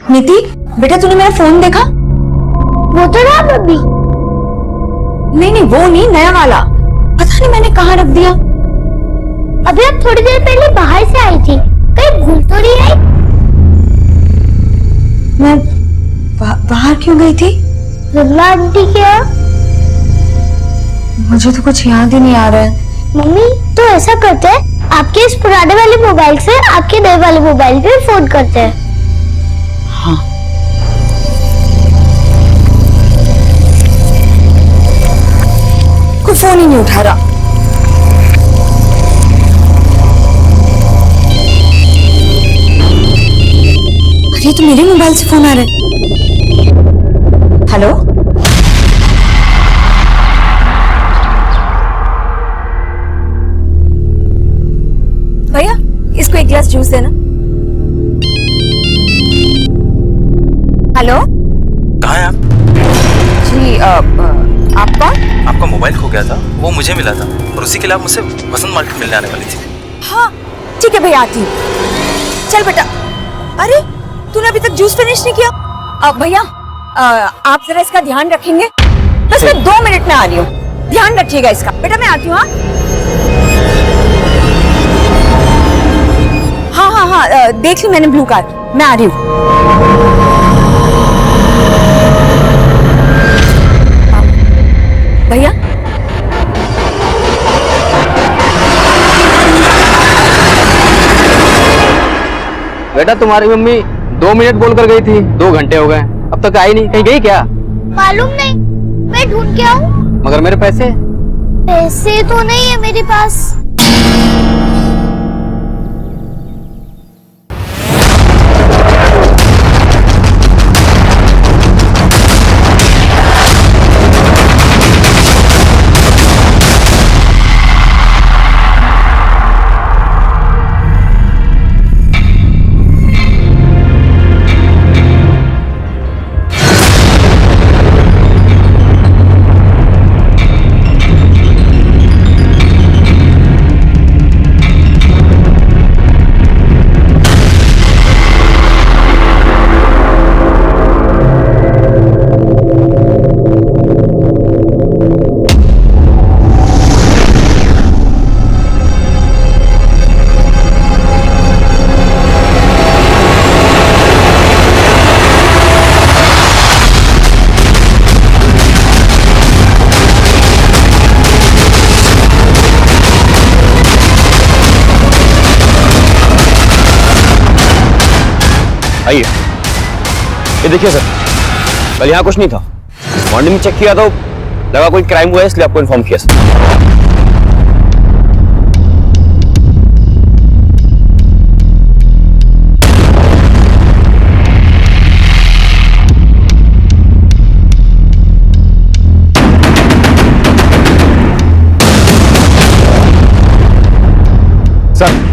नीति बेटा तूने मेरा फोन देखा? वो तो रहा मम्मी। नहीं नहीं वो नहीं, नया वाला। पता नहीं मैंने कहाँ रख दिया। अभी आप थोड़ी देर पहले बाहर से आई थी, कहीं भूल तो नहीं आई? मैं बाहर क्यों गई थी? रुल्ला आंटी क्या? मुझे तो कुछ याद ही नहीं आ रहा है। मम्मी तो ऐसा करते हैं, आपके इस पुराने वाले मोबाइल से आपके नए वाले मोबाइल पे फोन करते हैं। हाँ कोई फोन ही नहीं उठा रहा। अरे तो मेरे मोबाइल से फोन आ रहा है। हेलो भैया इसको एक गिलास जूस देना। हेलो कहाँ हैं आप? जी आप कौन? आपका मोबाइल खो गया था, वो मुझे मिला था और उसी के लिए आप मुझसे वसंत मार्केट मिलने आने वाली थी। हाँ ठीक है भैया आती हूँ। चल बेटा। अरे तूने अभी तक जूस फिनिश नहीं किया? भैया आप जरा इसका ध्यान रखेंगे? बस मैं 2 मिनट में आ रही हूँ, ध्यान रखिएगा इसका। बेटा मैं आती हूँ। हाँ देख ली मैंने ब्लू कार, मैं आ रही हूँ। भैया बेटा तुम्हारी मम्मी 2 मिनट बोलकर गई थी, 2 घंटे हो गए, अब तक आई नहीं। कहीं गई क्या? मालूम नहीं, मैं ढूंढ के आऊं। मगर मेरे पैसे? पैसे तो नहीं है मेरे पास। आइए, ये देखिए सर, कल यहाँ कुछ नहीं था। मॉर्निंग में चेक किया तो लगा कोई क्राइम हुआ है, इसलिए आपको इन्फॉर्म किया सर। सर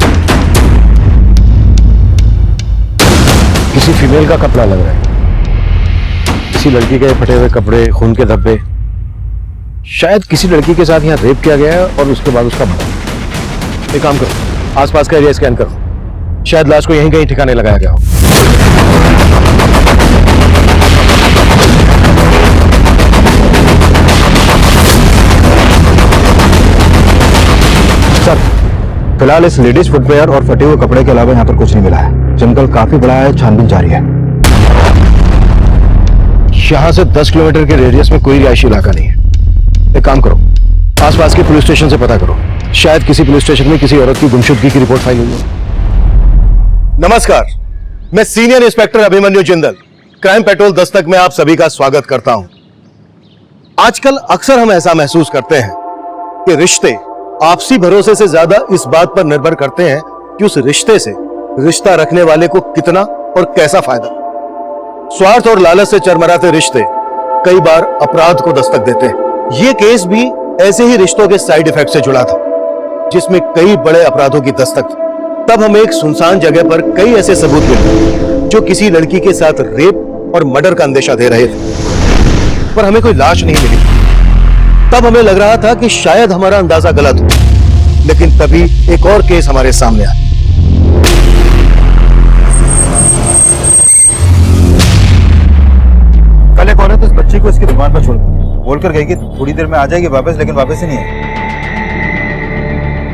किसी फीमेल का कपड़ा लग रहा है, किसी लड़की के फटे हुए कपड़े, खून के धब्बे। शायद किसी लड़की के साथ यहाँ रेप किया गया है और उसके बाद उसका मर्डर। एक काम करो, आसपास का एरिया स्कैन करो, शायद लाश को यहीं कहीं ठिकाने लगाया गया हो। सर फिलहाल इस लेडीज फुटवेयर और फटे हुए कपड़े के अलावा यहाँ पर कुछ नहीं मिला है। जंगल काफी बड़ा है, छानबीन जारी है। यहाँ से 10 किलोमीटर के रेडियस में कोई रिहायशी इलाका नहीं है। एक काम करो, आसपास के पुलिस स्टेशन से पता करो, शायद किसी पुलिस स्टेशन में किसी औरत की गुमशुदगी की रिपोर्ट फाइल हुई हो। नमस्कार, मैं senior inspector Abhimanyu Jindal, crime petrol Dastak में आप सभी का स्वागत करता हूं। आजकल अक्सर हम ऐसा महसूस करते हैं कि रिश्ते आपसी भरोसे से ज्यादा इस बात पर निर्भर करते हैं कि उस रिश्ते से रिश्ता रखने वाले को कितना और कैसा फायदा। स्वार्थ और लालच से चरमराते रिश्ते कई बार अपराध को दस्तक देते हैं। यह केस भी ऐसे ही रिश्तों के साइड इफेक्ट से जुड़ा था, जिसमें कई बड़े अपराधों की दस्तक थी। तब हमें एक सुनसान जगह पर कई ऐसे सबूत मिले जो किसी लड़की के साथ रेप और मर्डर का अंदेशा दे रहे थे, पर हमें कोई लाश नहीं मिली। तब हमें लग रहा था कि शायद हमारा अंदाजा गलत हो, लेकिन तभी एक और केस हमारे सामने आया। बोलकर गई कि थोड़ी देर में आ जाएगी वापस, लेकिन वापस ही नहीं है।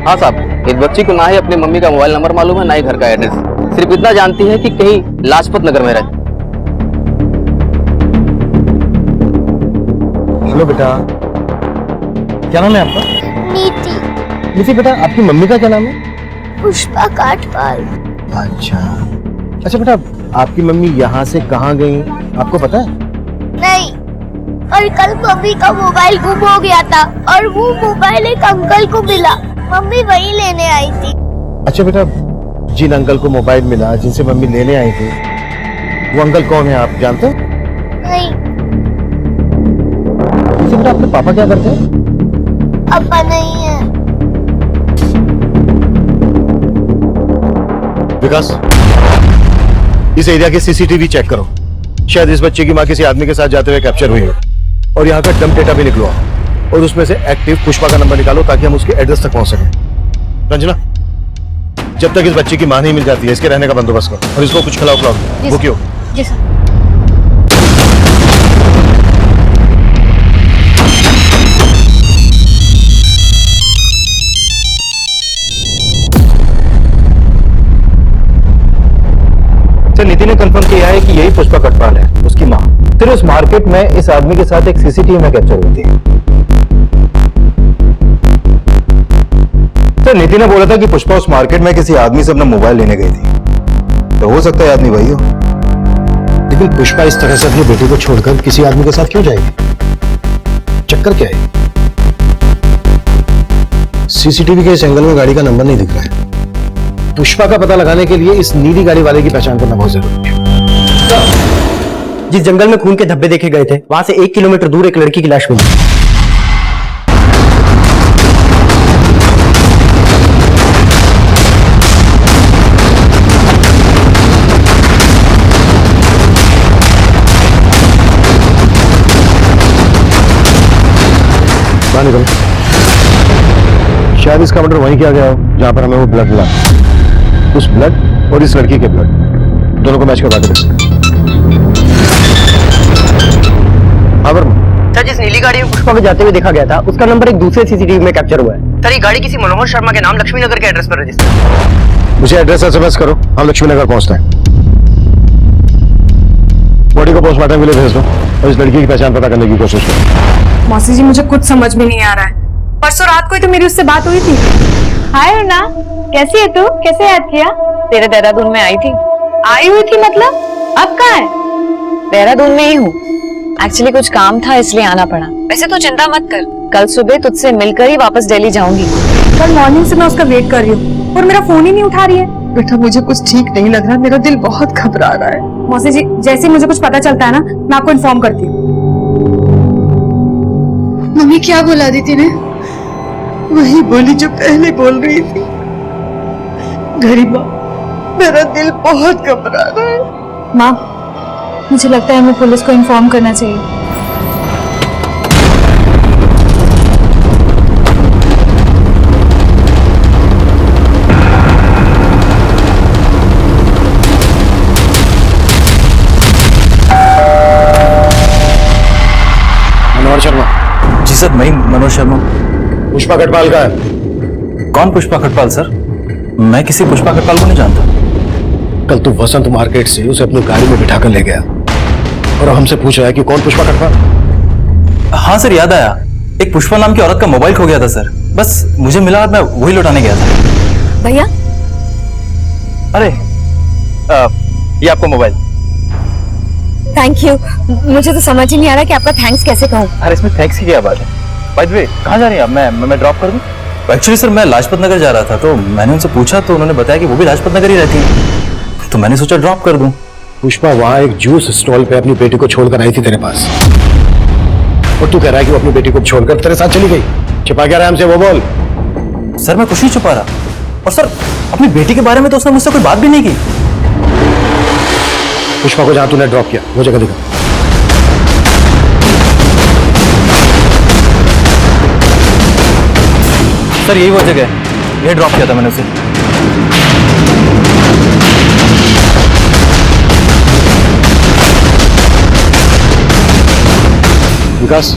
हाँ साहब, इस बच्ची को ना ही अपनी मम्मी का मोबाइल नंबर मालूम है, ना ही घर का एड्रेस। सिर्फ इतना जानती है कि कहीं लाजपत नगर में रहती। हेलो बेटा, क्या नाम है आपका? नीति। नीति बेटा, आपकी मम्मी का क्या नाम है? पुष्पा काठपाल। अच्छा बेटा, आपकी मम्मी यहाँ से कहाँ गई आपको पता है? नहीं, और कल मम्मी का मोबाइल गुम हो गया था और वो मोबाइल एक अंकल को मिला, मम्मी वही लेने आई थी। अच्छा बेटा, जिन अंकल को मोबाइल मिला, जिनसे मम्मी लेने आई थी, वो अंकल कौन है आप जानते हो? नहीं। अच्छा बेटा, आपके पापा क्या करते हैं? पापा नहीं है। विकास, इस एरिया के सीसीटीवी चेक करो। शायद इस बच्चे की माँ किसी आदमी के साथ जाते हुए कैप्चर हुई हो, और यहाँ का डंप डेटा भी निकलवाओ और उसमें से एक्टिव पुष्पा का नंबर निकालो ताकि हम उसके एड्रेस तक पहुंच सकें। रंजना, जब तक इस बच्चे की माँ नहीं मिल जाती है, इसके रहने का बंदोबस्त करो और इसको कुछ खिलाओ पिलाओ। भूखी हो? जी सर। सर, नीति ने कंफर्म किया है कि यही पुष्पा कटपाल है, उसकी माँ। फिर उस मार्केट में इस आदमी के साथ एक सीसीटीवी में कैप्चर हुई थी। सर, नीति ने बोला था कि पुष्पा उस मार्केट में किसी आदमी से अपना मोबाइल लेने गई थी, तो हो सकता है आदमी वही हो। लेकिन पुष्पा इस तरह से अपनी बेटी को छोड़कर किसी आदमी के साथ क्यों जाएगी? चक्कर क्या है? सीसीटीवी के इस एंगल में गाड़ी का नंबर नहीं दिख रहा है। पुष्पा का पता लगाने के लिए इस नीली गाड़ी वाले की पहचान करना बहुत जरूरी है। जिस जंगल में खून के धब्बे देखे गए थे, वहां से 1 किलोमीटर दूर एक लड़की की लाश मिली। बाहर निकलो। शायद इसका मर्डर वहीं किया गया हो जहां पर हमें वो ब्लड मिला। उस ब्लड और इस लड़की के ब्लड दोनों को मैच करवा के देखो। सर, जिस नीली गाड़ी में पुष्पा को जाते हुए देखा गया था, उसका नंबर एक दूसरे सीसीटीवी में कैप्चर हुआ है। सर, ये गाड़ी किसी मनोहर शर्मा के नाम लक्ष्मी नगर के एड्रेस पर रजिस्टर। मुझे एड्रेस एसएमएस करो, हम लक्ष्मी नगर पहुंचते हैं। बॉडी को पोस्टमार्टम के लिए भेज दो और इस लड़की की पहचान पता करने की कोशिश करो। मौसी जी, मुझे कुछ समझ में नहीं आ रहा है। परसों रात को ही तो मेरी उससे बात हुई थी। हाय अर्ना, कैसी है तू? कैसे याद किया? तेरे देहरादून में आई थी। आई हुई थी मतलब? अब कहाँ है? देहरादून में ही हूँ। एक्चुअली कुछ काम था इसलिए आना पड़ा। वैसे तो चिंता मत कर, कल सुबह तुझसे मिलकर ही वापस दिल्ली जाऊंगी। कल मॉर्निंग से मैं उसका वेट कर रही हूँ और मेरा फोन ही नहीं उठा रही है। बेटा, मुझे कुछ ठीक नहीं लग रहा, मेरा दिल बहुत घबरा रहा है। मौसी जी, जैसे ही मुझे कुछ पता चलता है ना, मैं आपको इन्फॉर्म करती हूँ। मम्मी क्या बोला दीदी ने? वही बोली जो पहले बोल रही थी। गरीबा, मेरा दिल बहुत घबरा रहा है। माँ, मुझे लगता है हमें पुलिस को इन्फॉर्म करना चाहिए। मनोहर शर्मा। जी सर, मैं ही मनोज शर्मा। पुष्पा कटपाल का है। कौन पुष्पा खटपाल सर? मैं किसी पुष्पा खटपाल को नहीं जानता। कल तू वसंत मार्केट से उसे अपनी गाड़ी में बिठा कर ले गया और हमसे पूछ रहा है कि कौन पुष्पा कटपाल? हाँ सर, याद आया। एक पुष्पा नाम की औरत का मोबाइल खो गया था सर। बस मुझे मिला और मैं वही लौटाने गया था। भैया, अरे ये आपका मोबाइल। Thank you. मुझे तो समझ ही नहीं आ रहा कि आपका थैंक्स कैसे कहूँ। अरे इसमें थैंक्स की क्या बात है? बाय द वे, कहाँ जा रही हैं आप? मैं ड्रॉप कर दूं? एक्चुअली सर, मैं लाजपत नगर जा रहा था, तो मैंने उनसे पूछा तो उन्होंने बताया कि वो भी लाजपत नगर ही रहती है, तो मैंने सोचा ड्रॉप कर दूं। पुष्पा वहां एक जूस स्टॉल पे अपनी बेटी को छोड़कर आई थी तेरे पास, और तू कह रहा है कि वो अपनी बेटी को छोड़कर तेरे साथ चली गई। छिपा क्या रहा है हमसे, वो बोल। सर, मैं कुछ नहीं छुपा रहा। और सर, अपनी बेटी के बारे में तो उसने मुझसे कोई बात भी नहीं की। पुष्पा को जहां तूने ड्रॉप किया वो जगह दिखा। सर, यही वो जगह है, ये ड्रॉप किया था मैंने उसे। विकास,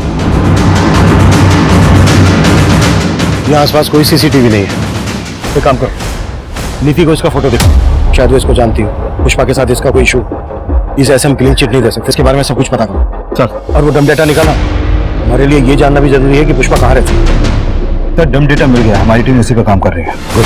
यहाँ आसपास कोई सीसीटीवी नहीं है। एक काम करो, नीति को इसका फोटो दिखाओ, शायद वो इसको जानती हो। पुष्पा के साथ इसका कोई इशू, इस ऐसे हम क्लीन चिट नहीं दे सकते। इसके बारे में सब कुछ पता करो। चल, और वो डम डेटा निकाला। हमारे लिए ये जानना भी जरूरी है कि पुष्पा कहाँ रहती है। सर डम डेटा मिल गया, हमारी टीम उसी पे काम कर रही है। गुड।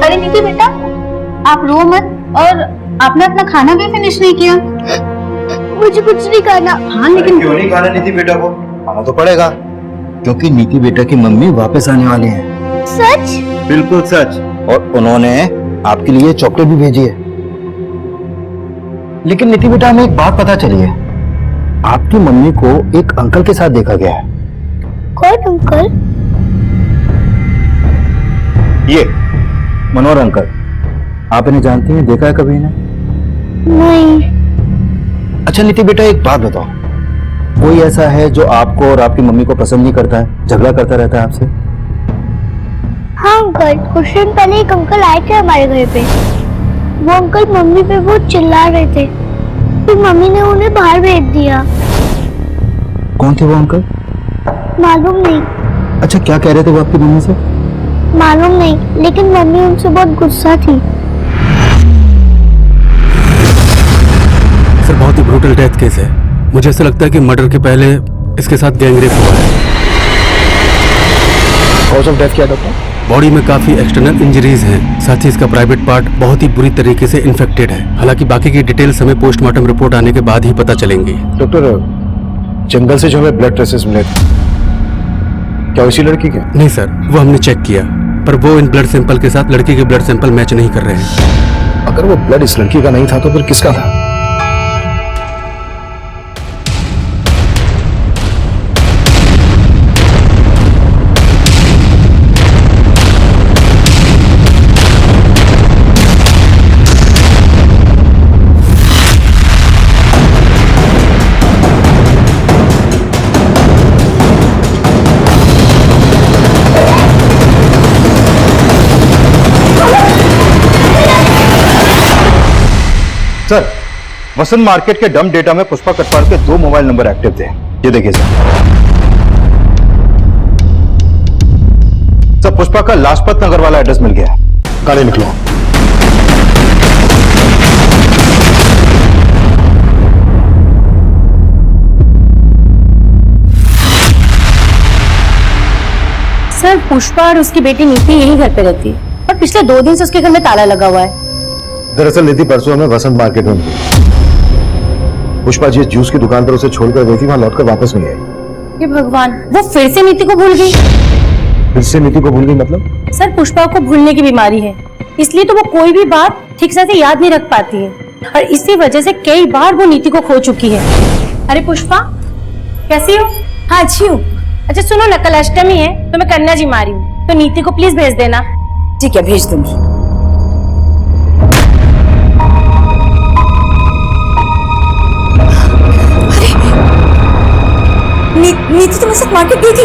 अरे नीति बेटा, आप रो मत। और आपने अपना खाना भी फिनिश नहीं किया। मुझे कुछ नहीं खाना। हाँ लेकिन क्यों नहीं खाना नीति बेटा को? खाना तो पड़ेगा, क्योंकि नीति बेटा की मम्मी वापस आने वाली हैं। सच? बिल्कुल सच। और उन्होंने आपके लिए चॉकलेट भी भेजी है। लेकिन नीति बेटा, हमें एक बात पता चली है, आपकी मम्मी को एक अंकल के साथ देखा गया है। कौन अंकल? ये मनोहर अंकल। आप इन्हें जानती हैं? देखा है कभी इन्हें? नहीं। अच्छा नीति बेटा, एक बात बताओ, कोई ऐसा है जो आपको और आपकी मम्मी को पसंद नहीं करता है, झगड़ा करता रहता है आपसे? हाँ अंकल, कुछ दिन पहले एक अंकल आए थे हमारे घर पे। वो अंकल मम्मी पे बहुत चिल्ला रहे थे, फिर मम्मी ने उन्हें बाहर भेज दिया। कौन थे वो अंकल? मालूम नहीं। अच्छा, क्या कह रहे थे वो आपकी मम्मी से? मालूम नहीं, लेकिन मम्मी उनसे बहुत गुस्सा थी। सर बहुत ही ब्रूटल डेथ केस है। मुझे ऐसा लगता है कि मर्डर के पहले इसके साथ गैंगरेप हुआ है। कॉज ऑफ डेथ क्या डॉक्टर? बॉडी में काफी एक्सटर्नल इंजरीज हैं, साथ ही इसका प्राइवेट पार्ट बहुत ही बुरी तरीके से इन्फेक्टेड है। हालांकि बाकी की डिटेल्स हमें पोस्टमार्टम रिपोर्ट आने के बाद ही पता चलेंगी। डॉक्टर, जंगल से जो हमें ब्लड ट्रेसेस मिले थे, क्या उसी लड़की के? नहीं सर, वो हमने चेक किया, पर वो इन ब्लड सैंपल के साथ लड़की के ब्लड सैंपल मैच नहीं कर रहे हैं। अगर वो ब्लड इस लड़की का नहीं था तो फिर किसका था? सर, वसंत मार्केट के डम डेटा में पुष्पा कटवाल के 2 मोबाइल नंबर एक्टिव थे। ये देखिए सर। सर, पुष्पा का लाजपत नगर वाला एड्रेस मिल गया है। गाड़ी निकलो। सर, पुष्पा और उसकी बेटी नीति यही घर पे रहती है और पिछले 2 दिन से उसके घर में ताला लगा हुआ है। दरअसल नीति परसों हमें वसंत मार्केट में मिली। पुष्पा जिस जूस की दुकान पर उसे छोड़कर गई थी, वहां लौटकर वापस नहीं आई। हे भगवान, वो फिर से नीति को भूल गई। फिर से नीति को भूल गई मतलब? सर, पुष्पा को भूलने की बीमारी है, इसलिए तो वो कोई भी बात ठीक से याद नहीं रख पाती है और इसी वजह से कई बार वो नीति को खो चुकी है। अरे पुष्पा, कैसी हो? हाँ अच्छी हूँ। अच्छा सुनो ना, कल अष्टमी है तो मैं कन्या जी मारी हूँ, तो नीति को प्लीज भेज देना। ठीक है, भेज दूंगी। नीति तुम्हारे साथ मार्केट गई थी?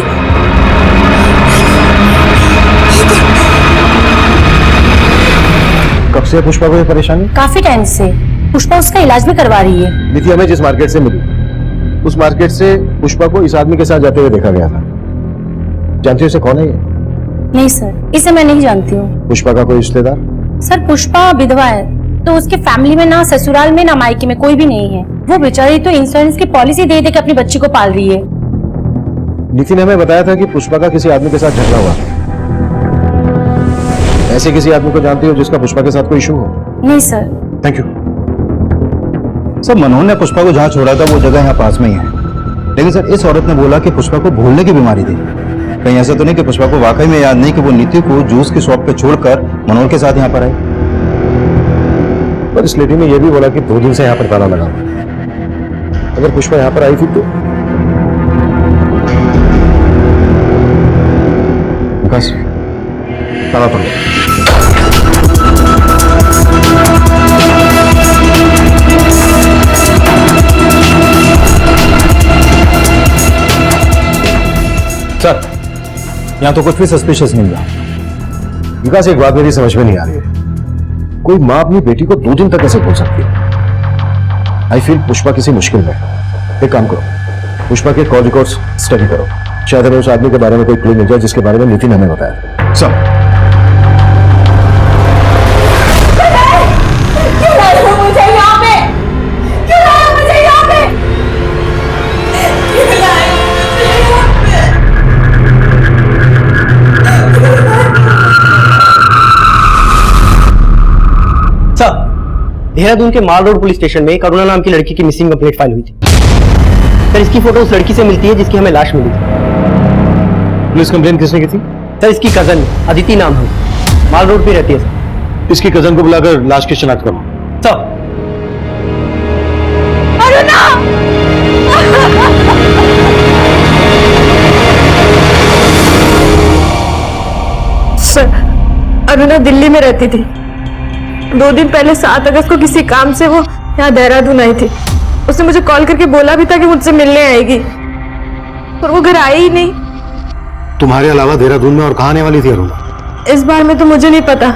कब से पुष्पा को ये परेशानी? काफी टाइम से। पुष्पा उसका इलाज भी करवा रही है। नीति हमें जिस मार्केट से मिली, उस मार्केट से पुष्पा को इस आदमी के साथ जाते हुए देखा गया था। जानती हो इसे कौन है ये? नहीं सर, इसे मैं नहीं जानती हूँ। पुष्पा का कोई रिश्तेदार? सर, पुष्पा विधवा है, तो उसके फैमिली में ना ससुराल में ना मायके में कोई भी नहीं है। वो बेचारी तो इंश्योरेंस की पॉलिसी दे दे के अपनी बच्ची को पाल रही है। नीति ने हमें बताया था कि पुष्पा का किसी आदमी के साथ झगड़ा हुआ। ऐसे किसी आदमी को जानती हो जिसका पुष्पा के साथ कोई इशू हो? नहीं सर। Thank you. सर, मनोहर ने पुष्पा को जहाँ छोड़ा था वो जगह यहाँ पास में ही है, लेकिन सर इस औरत ने बोला कि पुष्पा को भूलने की बीमारी थी। कहीं ऐसा तो नहीं कि पुष्पा को वाकई में याद नहीं कि वो नीति को जूस की शॉप पे छोड़कर मनोहर के साथ यहाँ पर आई? पर इस लेडी ने यह भी बोला कि 2 दिन से यहाँ पर ताला लगा हुआ। अगर पुष्पा यहाँ पर आई थी तो बस ताला तोड़ दो। सर, यहाँ तो कुछ भी सस्पिशियस नहीं हुआ। विकास, एक बात मेरी समझ में नहीं आ रही है। कोई माँ अपनी बेटी को 2 दिन तक कैसे भूल सकती है? आई फील पुष्पा किसी मुश्किल में है। एक काम करो, पुष्पा के कॉल रिकॉर्ड्स स्टडी करो, शायद हमें उस आदमी के बारे में कोई क्लू मिल जाए जिसके बारे में नितिन ने हमें बताया। सब देहरादून के माल रोड पुलिस स्टेशन में करुणा नाम की लड़की की मिसिंग कंप्लेंट फाइल हुई थी। सर इसकी फोटो उस लड़की से मिलती है जिसकी हमें लाश मिली थी। पुलिस कंप्लेंट किसने की थी? सर इसकी कजन अदिति नाम है, माल रोड पे रहती है सर। इसकी कजन को बुलाकर लाश की शिनाख्त करो। सर सर, अरुणा दिल्ली में रहती थी। 2 दिन पहले 7 अगस्त को किसी काम से वो यहाँ देहरादून आई थी। उसने मुझे कॉल करके बोला भी था कि मुझसे मिलने आएगी, पर वो घर आई ही नहीं। तुम्हारे अलावा देहरादून में और कहाँ आने वाली थी अरुणा? इस बार में तो मुझे नहीं पता।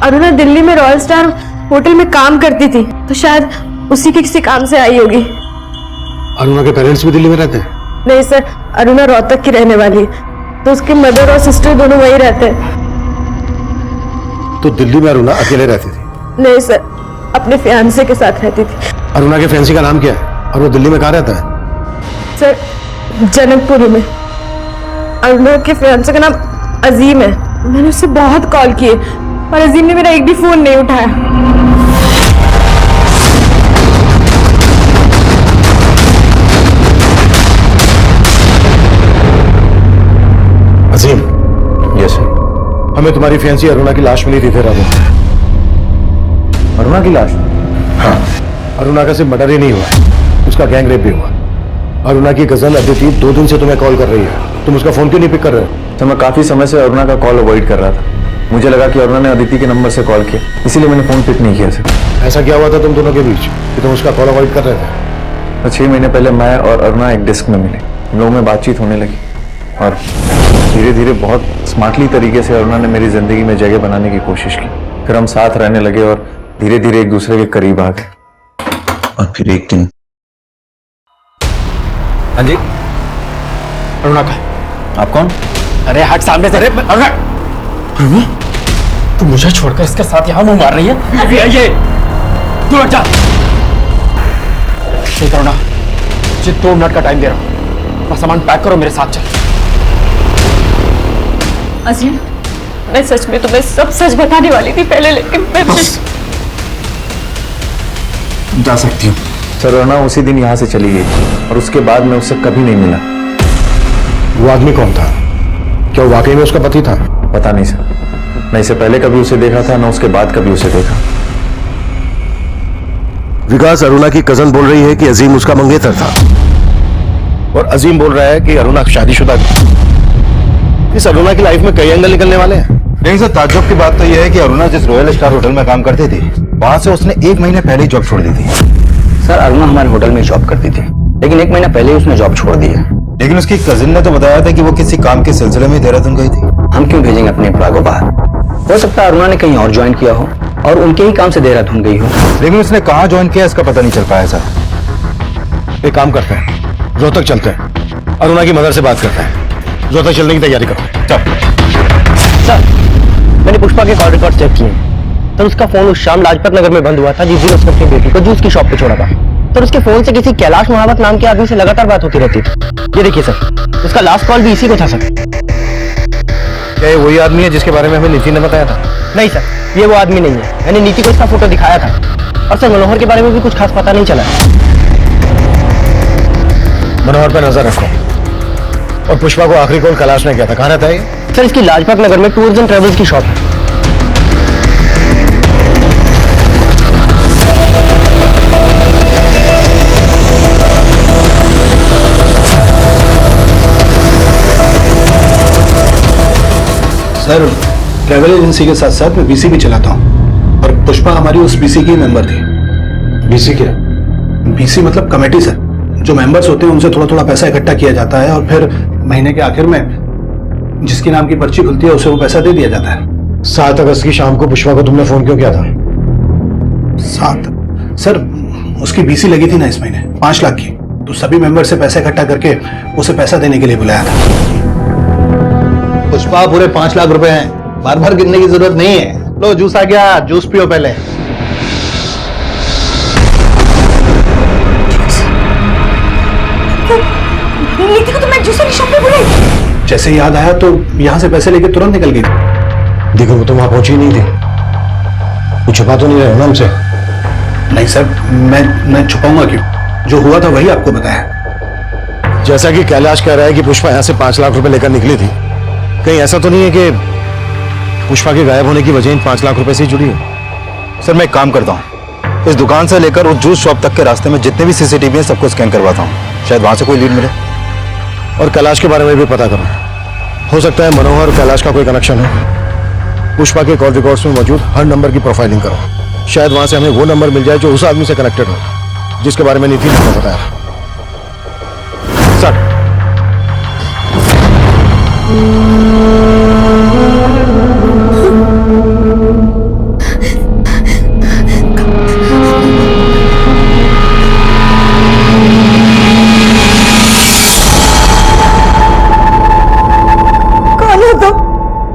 अरुणा दिल्ली में रॉयल स्टार होटल में काम करती थी, तो शायद उसी के किसी काम से आई होगी। अरुणा के पेरेंट्स भी दिल्ली में रहते हैं? नहीं सर, अरुणा रोहतक की रहने वाली है, तो उसके मदर और सिस्टर दोनों वही रहते हैं। तो दिल्ली में अरुणा अकेले रहती थी? नहीं सर, अपने फियांसे के साथ रहती थी। अरुणा के फैंसी का नाम क्या है और वो दिल्ली में कहाँ रहता है? सर, जनकपुरी में। अरुणा के फियांसे का नाम अजीम है। मैंने उससे बहुत कॉल किए, पर अजीम ने मेरा एक भी फोन नहीं उठाया। अजीम, यस सर। हमें तुम्हारी फैंसी अरुणा की लाश मिली थी देहरादून में। अरुणा की लाश? हाँ, अरुणा का सिर्फ मर्डर ही नहीं हुआ, उसका गैंग रेप भी हुआ। अरुणा की कजन अदिति 2 दिन से तुम्हें कॉल कर रही है, तुम उसका फोन क्यों नहीं पिक कर रहे हो? तो मैं काफी समय से अरुणा का कॉल अवॉइड कर रहा था। मुझे लगा कि अरुणा ने अदिति के नंबर से कॉल किया, इसीलिए मैंने फोन पिक नहीं किया सर। ऐसा क्या हुआ था तुम दोनों के बीच कि तुम उसका कॉल अवॉइड कर रहे थे? तो 6 महीने पहले मैं और अरुणा एक डिस्क में मिले, हम लोगों में बातचीत होने लगी और धीरे धीरे बहुत स्मार्टली तरीके से अरुणा ने मेरी जिंदगी में जगह बनाने की कोशिश की। फिर हम साथ रहने लगे और धीरे धीरे एक दूसरे के करीब आ गए। और फिर एक दिन। हाँ जी, अरुणा का? आप कौन? अरे हट सामने से। अरुणा, तू मुझे छोड़कर इसके साथ यहाँ मुंह मार रही है? अभी आइए, तू हट जा। ठीक अरुणा, मुझे 2 मिनट का टाइम दे रहा हूँ, अपना सामान पैक करो, मेरे साथ चल। अजीम, मैं सच में तुम्हें सब सच बताने वाली थी पहले, लेकिन मैं जा सकती हूँ। सर, अरुणा उसी दिन यहाँ से चली गई और उसके बाद मैं उससे कभी नहीं मिला। वो आदमी कौन था? क्या वो वाकई में उसका पति था? पता नहीं सर, न इससे पहले कभी उसे देखा था, न उसके बाद कभी उसे देखा। विकास, अरुणा की कजन बोल रही है कि अजीम उसका मंगेतर था और अजीम बोल रहा है कि अरुणा शादीशुदा थी। इस अरुणा की लाइफ में कई एंगल निकलने वाले हैं। लेकिन सर, ताज्जुब की बात तो यह है कि अरुणा जिस रॉयल स्टार होटल में काम करती थी, वहां से उसने 1 महीने पहले ही जॉब छोड़ दी थी। सर, अरुणा हमारे होटल में जॉब करती थी, लेकिन 1 महीना पहले ही उसने जॉब छोड़ दी है। लेकिन उसकी कजिन ने तो बताया था कि वो किसी काम के सिलसिले में देहरादून गई थी। हम क्यों भेजेंगे अपने एम्प्लॉय को बाहर? हो सकता है अरुणा ने कहीं और ज्वाइन किया हो और उनके ही काम से देहरादून गई हो। लेकिन उसने कहाँ ज्वाइन किया इसका पता नहीं चल पाया सर। एक काम करते हैं, रोहतक चलते हैं, अरुणा की मदर से बात करते हैं। रोहतक चलने की तैयारी करो। चल। सर, मैंने पुष्पा के कॉल रिकॉर्ड चेक किए, तो उसका फोन उस शाम लाजपत नगर में बंद हुआ था जिस दिन उसने अपनी बेटी को जूस की शॉप पे छोड़ा था। तो उसके फोन से किसी कैलाश महावत नाम के आदमी से लगातार बात होती रहती थी। ये देखिए सर, उसका लास्ट कॉल भी इसी को था सर। क्या ये वही आदमी है जिसके बारे में हमें नीति ने बताया था? नहीं सर, ये वो आदमी नहीं है। मैंने नीति को इसका फोटो दिखाया था और सर मनोहर के बारे में भी कुछ खास पता नहीं चला। मनोहर पर नजर रखो। और पुष्पा को आखिरी कॉल कैलाश ने किया था, कहाँ रहता है ये? सर, इसकी लाजपत नगर में टूर्स एंड ट्रेवल्स की शॉप है। सर, ट्रैवल एजेंसी के साथ साथ मैं बीसी भी चलाता हूँ और पुष्पा हमारी उस बीसी की मेंबर थी। बीसी क्या? बीसी मतलब कमेटी सर। जो मेंबर्स होते हैं उनसे थोड़ा थोड़ा पैसा इकट्ठा किया जाता है और फिर महीने के आखिर में जिसके नाम की पर्ची खुलती है उसे वो पैसा दे दिया जाता है। 7 अगस्त की शाम को पुष्पा को तुमने फोन क्यों किया था? 7 सर, उसकी बीसी लगी थी ना इस महीने 5 लाख की, तो सभी मेंबर से पैसा इकट्ठा करके उसे पैसा देने के लिए बुलाया था। पुष्पा पूरे 5 लाख रुपए हैं, बार बार गिनने की जरूरत नहीं है। लो जूस आ गया, जूस पियो पहले। नीति को तो मैं जूस वाली शॉप पे बुलाई। जैसे याद आया तो यहाँ से पैसे लेके तुरंत निकल गई। देखो वो तो वहां पहुंची ही नहीं थी। वो छुपा तो नहीं रहे हो ना हमसे? नहीं सर, मैं छुपाऊंगा क्यों? जो हुआ था वही आपको बताया। जैसा कि कैलाश कह रहा है कि पुष्पा यहाँ से 5 लाख रुपए लेकर निकली थी, कहीं ऐसा तो नहीं है कि पुष्पा के गायब होने की वजह इन 5 लाख रुपए से ही जुड़ी है? सर मैं एक काम करता हूँ, इस दुकान से लेकर उस जूस शॉप तक के रास्ते में जितने भी सीसीटीवी हैं सबको स्कैन करवाता हूँ, शायद वहां से कोई लीड मिले। और कैलाश के बारे में भी पता करो, हो सकता है मनोहर और कैलाश का कोई कनेक्शन है। पुष्पा के कॉल रिकॉर्ड्स में मौजूद हर नंबर की प्रोफाइलिंग करो, शायद वहां से हमें वो नंबर मिल जाए जो उस आदमी से कनेक्टेड हो जिसके बारे में नीति ने बताया। सर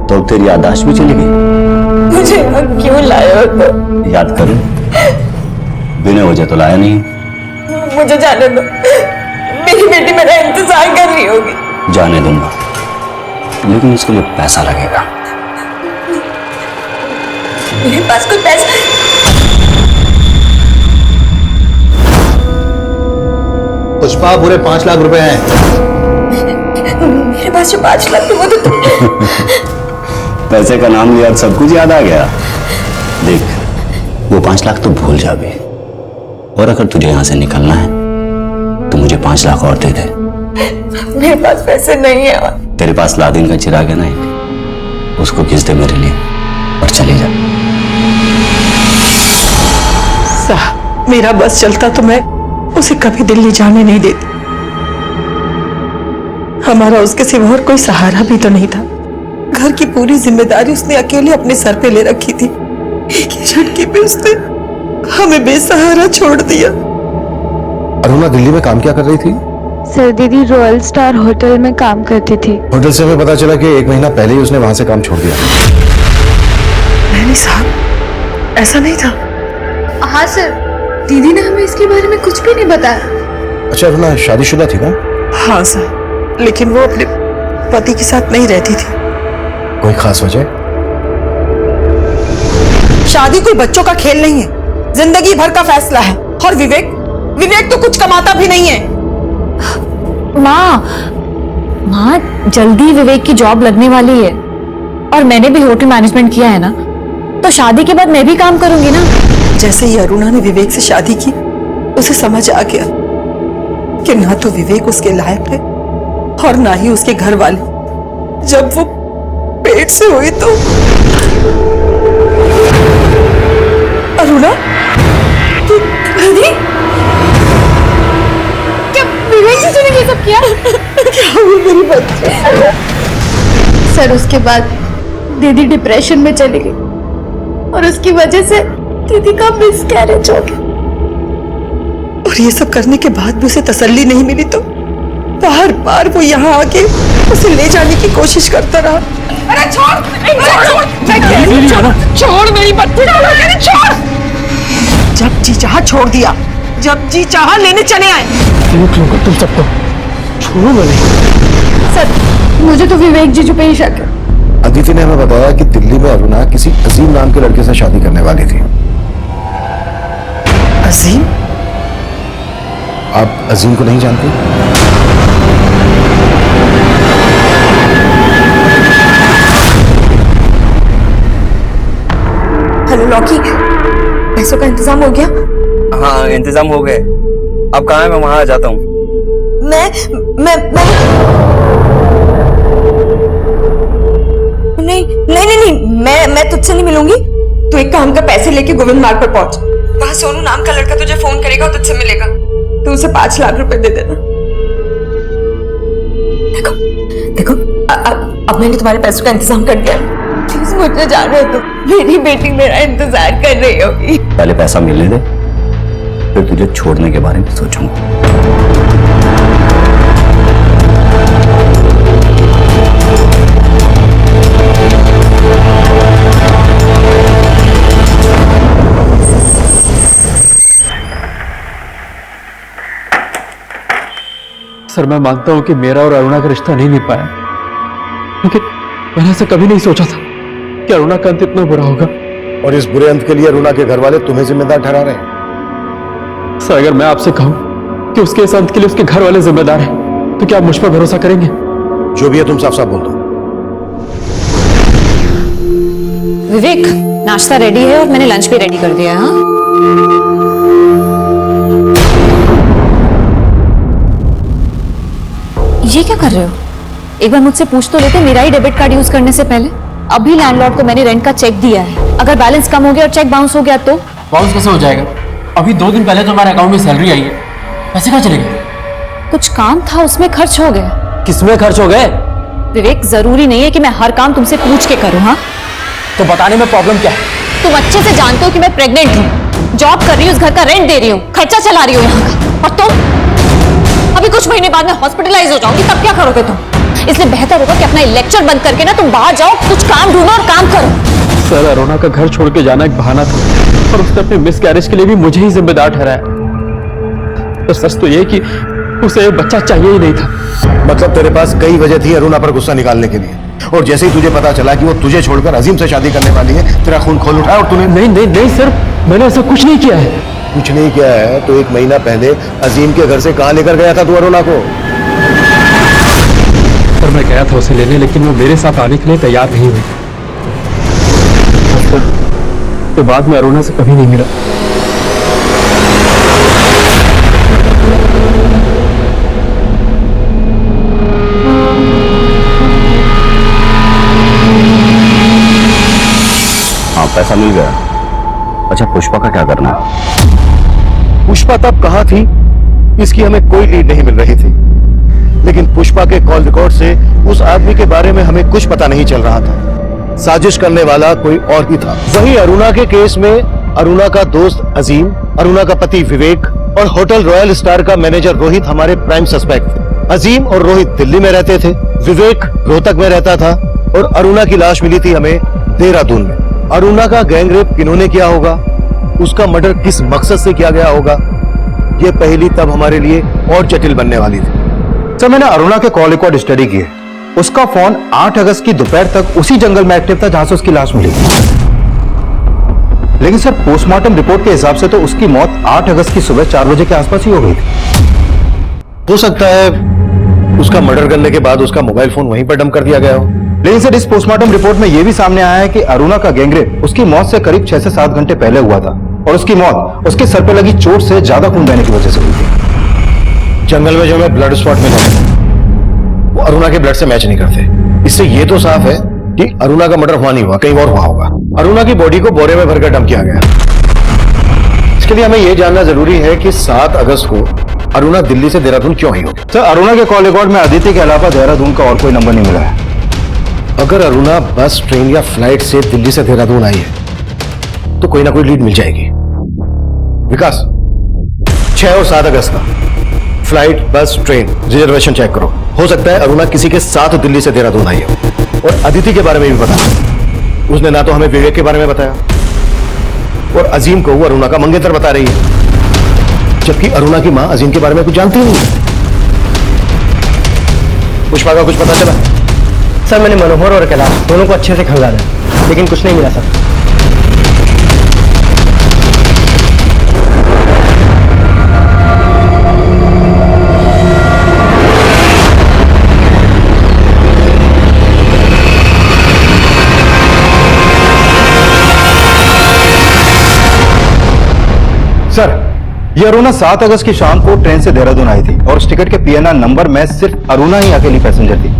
तो तेरी याददाश्त भी चली गई। मुझे यहाँ क्यों लाया हो तो? याद करूं, बिना वजह तो लाया नहीं। मुझे जाने दो, मेरी बेटी मेरा इंतजार कर रही होगी। जाने दूंगा, लेकिन इसके लिए पैसा लगेगा। मेरे पास कोई पैसा? पुष्पा पूरे 5 लाख रुपए हैं। मेरे पास जो 5 लाख थे वो तो पैसे का नाम लिया, सब कुछ याद आ गया। देख, वो 5 लाख तो भूल जा बे, और अगर तुझे यहां से निकलना है तो मुझे 5 लाख और दे दे। मेरे पास पैसे नहीं है। तेरे पास लादिन का चिराग है ना, उसको खींच दे मेरे लिए और चली जा। साहब, मेरा बस चलता तो मैं उसे कभी दिल्ली जाने नहीं देती। हमारा उसके सिवा और कोई सहारा भी तो नहीं था। घर की पूरी जिम्मेदारी उसने अकेले अपने सर पे ले रखी थी। एक ही झटके पे उसने हमें बेसहारा छोड़ दिया। अरुणा दिल्ली में काम क्या कर रही थी? सर दीदी रॉयल स्टार होटल में काम करती थी। होटल से हमें पता चला कि 1 महीना पहले ही उसने वहां से काम छोड़ दिया। नहीं साहब, ऐसा नहीं था। हाँ सर, दीदी ने हमें इसके बारे में कुछ भी नहीं बताया। अच्छा, अरुणा शादीशुदा थी ना? हाँ सर, लेकिन वो अपने पति के साथ नहीं रहती थी। कोई खास वजह? शादी कोई बच्चों का खेल नहीं है, जिंदगी भर का फैसला है। और विवेक तो कुछ कमाता भी नहीं है। माँ जल्दी विवेक की जॉब लगने वाली है, और मैंने भी होटल मैनेजमेंट किया है ना, तो शादी के बाद मैं भी काम करूंगी ना। जैसे ही अरुणा ने विवेक से शादी की, उसे समझ आ गया कि ना तो विवेक उसके लायक है और ना ही उसके घर वाले। जब वो पेट से हुई तो अरुणा, दीदी, क्या विवेक जी ने ये सब किया? क्या हुई मेरी बच्ची? सर उसके बाद दीदी डिप्रेशन में चली गई और उसकी वजह से दीदी का मिसकैरेज हो गया। और ये सब करने के बाद भी उसे तसल्ली नहीं मिली तो बार बार वो यहाँ आके उसे ले जाने की कोशिश करता रहा। अरे छोड़ मेरी बच्ची, छोड़। जब जी चाहा छोड़ दिया, जब जी चाहा लेने चले आए। लूट लूंगा तुम सबको, छोड़ूंगा नहीं। सर मुझे तो विवेक जीजू पे ही शक है। अदिति ने हमें बताया कि दिल्ली में अरुणा किसी अजीम नाम के लड़के से शादी करने वाली थी। अजीम? आप अजीम को नहीं जानते? हेलो लॉकी, पैसों का इंतजाम हो गया? हाँ, इंतजाम हो गए। अब कहाँ है? मैं वहां आ जाता हूँ। मैं नहीं, मैं तुझसे नहीं मिलूंगी। तू एक काम कर, पैसे लेके गोविंद मार्ग पर पहुंच। वहां सोनू नाम का लड़का तुझे फोन करेगा और तुझसे मिलेगा। तू उसे 5 लाख रुपए दे देना। देखो, अब मैंने तुम्हारे पैसों का इंतजाम कर दिया। प्लीज मुझे जाने दो, मेरी बेटी मेरा इंतजार कर रही होगी। पहले पैसा मिलने दे, फिर तुझे छोड़ने के बारे में सोचूंगा। सर मैं मानता हूं कि मेरा और अरुणा का रिश्ता नहीं निभ पाया, लेकिन मैंने ऐसा कभी नहीं सोचा था कि अरुणा का अंत इतना बुरा होगा। और इस बुरे अंत के लिए अरुणा के घर वाले तुम्हें जिम्मेदार ठहरा रहे हैं। सर अगर मैं आपसे कहूं कि उसके इस अंत के लिए उसके घर वाले जिम्मेदार हैं, तो क्या आप मुझ पर भरोसा करेंगे? जो भी है तुम साफ साफ बोल दो। विवेक, नाश्ता रेडी है और मैंने लंच भी रेडी कर दिया है। हाँ, ये क्या कर रहे हो? एक बार मुझसे पूछ तो लेते मेरा ही डेबिट कार्ड यूज करने से पहले। अभी लैंडलॉर्ड को मैंने रेंट का चेक दिया है, अगर बैलेंस कम हो गया और चेक बाउंस हो गया तो? बाउंस कैसे हो जाएगा? अभी 2 दिन पहले तो हमारे अकाउंट में सैलरी आई है, पैसे कहाँ चले गए? कुछ काम था उसमें खर्च हो गए। किसमें खर्च हो गए? विवेक, जरूरी नहीं है कि मैं हर काम तुमसे पूछ के करूँ। हाँ, तो बताने में प्रॉब्लम क्या है? तुम अच्छे से जानते हो कि मैं प्रेग्नेंट हूँ, जॉब कर रही हूँ, उस घर का रेंट दे रही हूँ, खर्चा चला रही हूँ यहाँ का, और तुम अभी कुछ महीने बाद में हॉस्पिटलाइज हो जाओगी, तब क्या करोगे तुम? इसलिए बेहतर होगा कि अपना लेक्चर बंद करके ना तुम बाहर जाओ, कुछ काम ढूंढो और काम करो। सर अरुणा का घर छोड़ के जाना एक बहाना था, और उसने अपने मिस कैरेज के लिए भी मुझे ही जिम्मेदार ठहराया। तो सच तो ये कि उसे एक बच्चा चाहिए ही नहीं था। मतलब तेरे पास कई वजह थी अरुणा पर गुस्सा निकालने के लिए, और जैसे ही तुझे पता चला कि वो तुझे छोड़कर अजीम से शादी करने वाली है, तेरा खून खोल उठा और तूने नहीं सर, मैंने ऐसा कुछ नहीं किया है। कुछ नहीं किया है तो 1 महीना पहले अजीम के घर से कहाँ लेकर गया था तू अरुणा को? सर मैं गया था उसे लेने, लेकिन वो मेरे साथ आने के लिए तैयार नहीं हुई। तो बाद में अरुणा से कभी नहीं मिला। हाँ, पैसा मिल गया। अच्छा, पुष्पा का क्या करना है? पुष्पा तब कहाँ थी इसकी हमें कोई लीड नहीं मिल रही थी, लेकिन पुष्पा के कॉल रिकॉर्ड से उस आदमी के बारे में हमें कुछ पता नहीं चल रहा था। साजिश करने वाला कोई और ही था। वहीं अरुणा के केस में अरुणा का दोस्त अजीम, अरुणा का पति विवेक और होटल रॉयल स्टार का मैनेजर रोहित हमारे प्राइम सस्पेक्ट। अजीम और रोहित दिल्ली में रहते थे, विवेक रोहतक में रहता था, और अरुणा की लाश मिली थी हमें देहरादून में। अरुणा का गैंगरेप किन्होंने किया होगा, उसका मर्डर किस मकसद से किया गया होगा, ये पहली तब हमारे लिए और जटिल बनने वाली थी। सर मैंने अरुणा के कॉल रिकॉर्ड स्टडी किए। उसका फोन 8 अगस्त की दोपहर तक उसी जंगल में एक्टिव था जहां से उसकी लाश मिली। लेकिन सर पोस्टमार्टम रिपोर्ट के हिसाब से तो उसकी मौत 8 अगस्त की सुबह 4 बजे के आसपास ही हो गई थी। हो सकता है उसका मर्डर करने के बाद उसका मोबाइल फोन वहीं पर डंप कर दिया गया हो। लेकिन सर इस पोस्टमार्टम रिपोर्ट में यह भी सामने आया है कि अरुणा का गैंगरेप उसकी मौत से करीब 6 से 7 घंटे पहले हुआ था, और उसकी मौत उसके सर पर लगी चोट से ज्यादा खून बहने की वजह से हुई थी। जंगल में जो हमें ब्लड स्पॉट मिले वो अरुणा के ब्लड से मैच नहीं करते। इससे ये तो साफ है कि अरुणा का मर्डर हुआ नहीं हुआ, कहीं और हुआ होगा। अरुणा की बॉडी को बोरे में भरकर डंप किया गया। इसके लिए हमें यह जानना जरूरी है कि 7 अगस्त को अरुणा दिल्ली से देहरादून क्यों आई होगी। सर अरुणा के कॉल रिकॉर्ड में अदिति के अलावा देहरादून का और कोई नंबर नहीं मिला है। अगर अरुणा बस, ट्रेन या फ्लाइट से दिल्ली से देहरादून आई है तो कोई ना कोई लीड मिल जाएगी। विकास, 6 और 7 अगस्त का फ्लाइट, बस, ट्रेन रिजर्वेशन चेक करो। हो सकता है अरुणा किसी के साथ दिल्ली से देहरादून आई हो। और अदिति के बारे में भी पता, उसने ना तो हमें विवेक के बारे में बताया और अजीम को वो अरुणा का मंगेतर बता रही है, जबकि अरुणा की मां अजीम के बारे में कुछ जानती ही नहीं। पुष्पा का कुछ पता चला? सर मैंने मनोहर और कैलाश दोनों को अच्छे से खंगाला, लेकिन कुछ नहीं मिला सर। सर ये अरुणा 7 अगस्त की शाम को ट्रेन से देहरादून आई थी, और उस टिकट के पीएनआर नंबर में सिर्फ अरुणा ही अकेली पैसेंजर थी।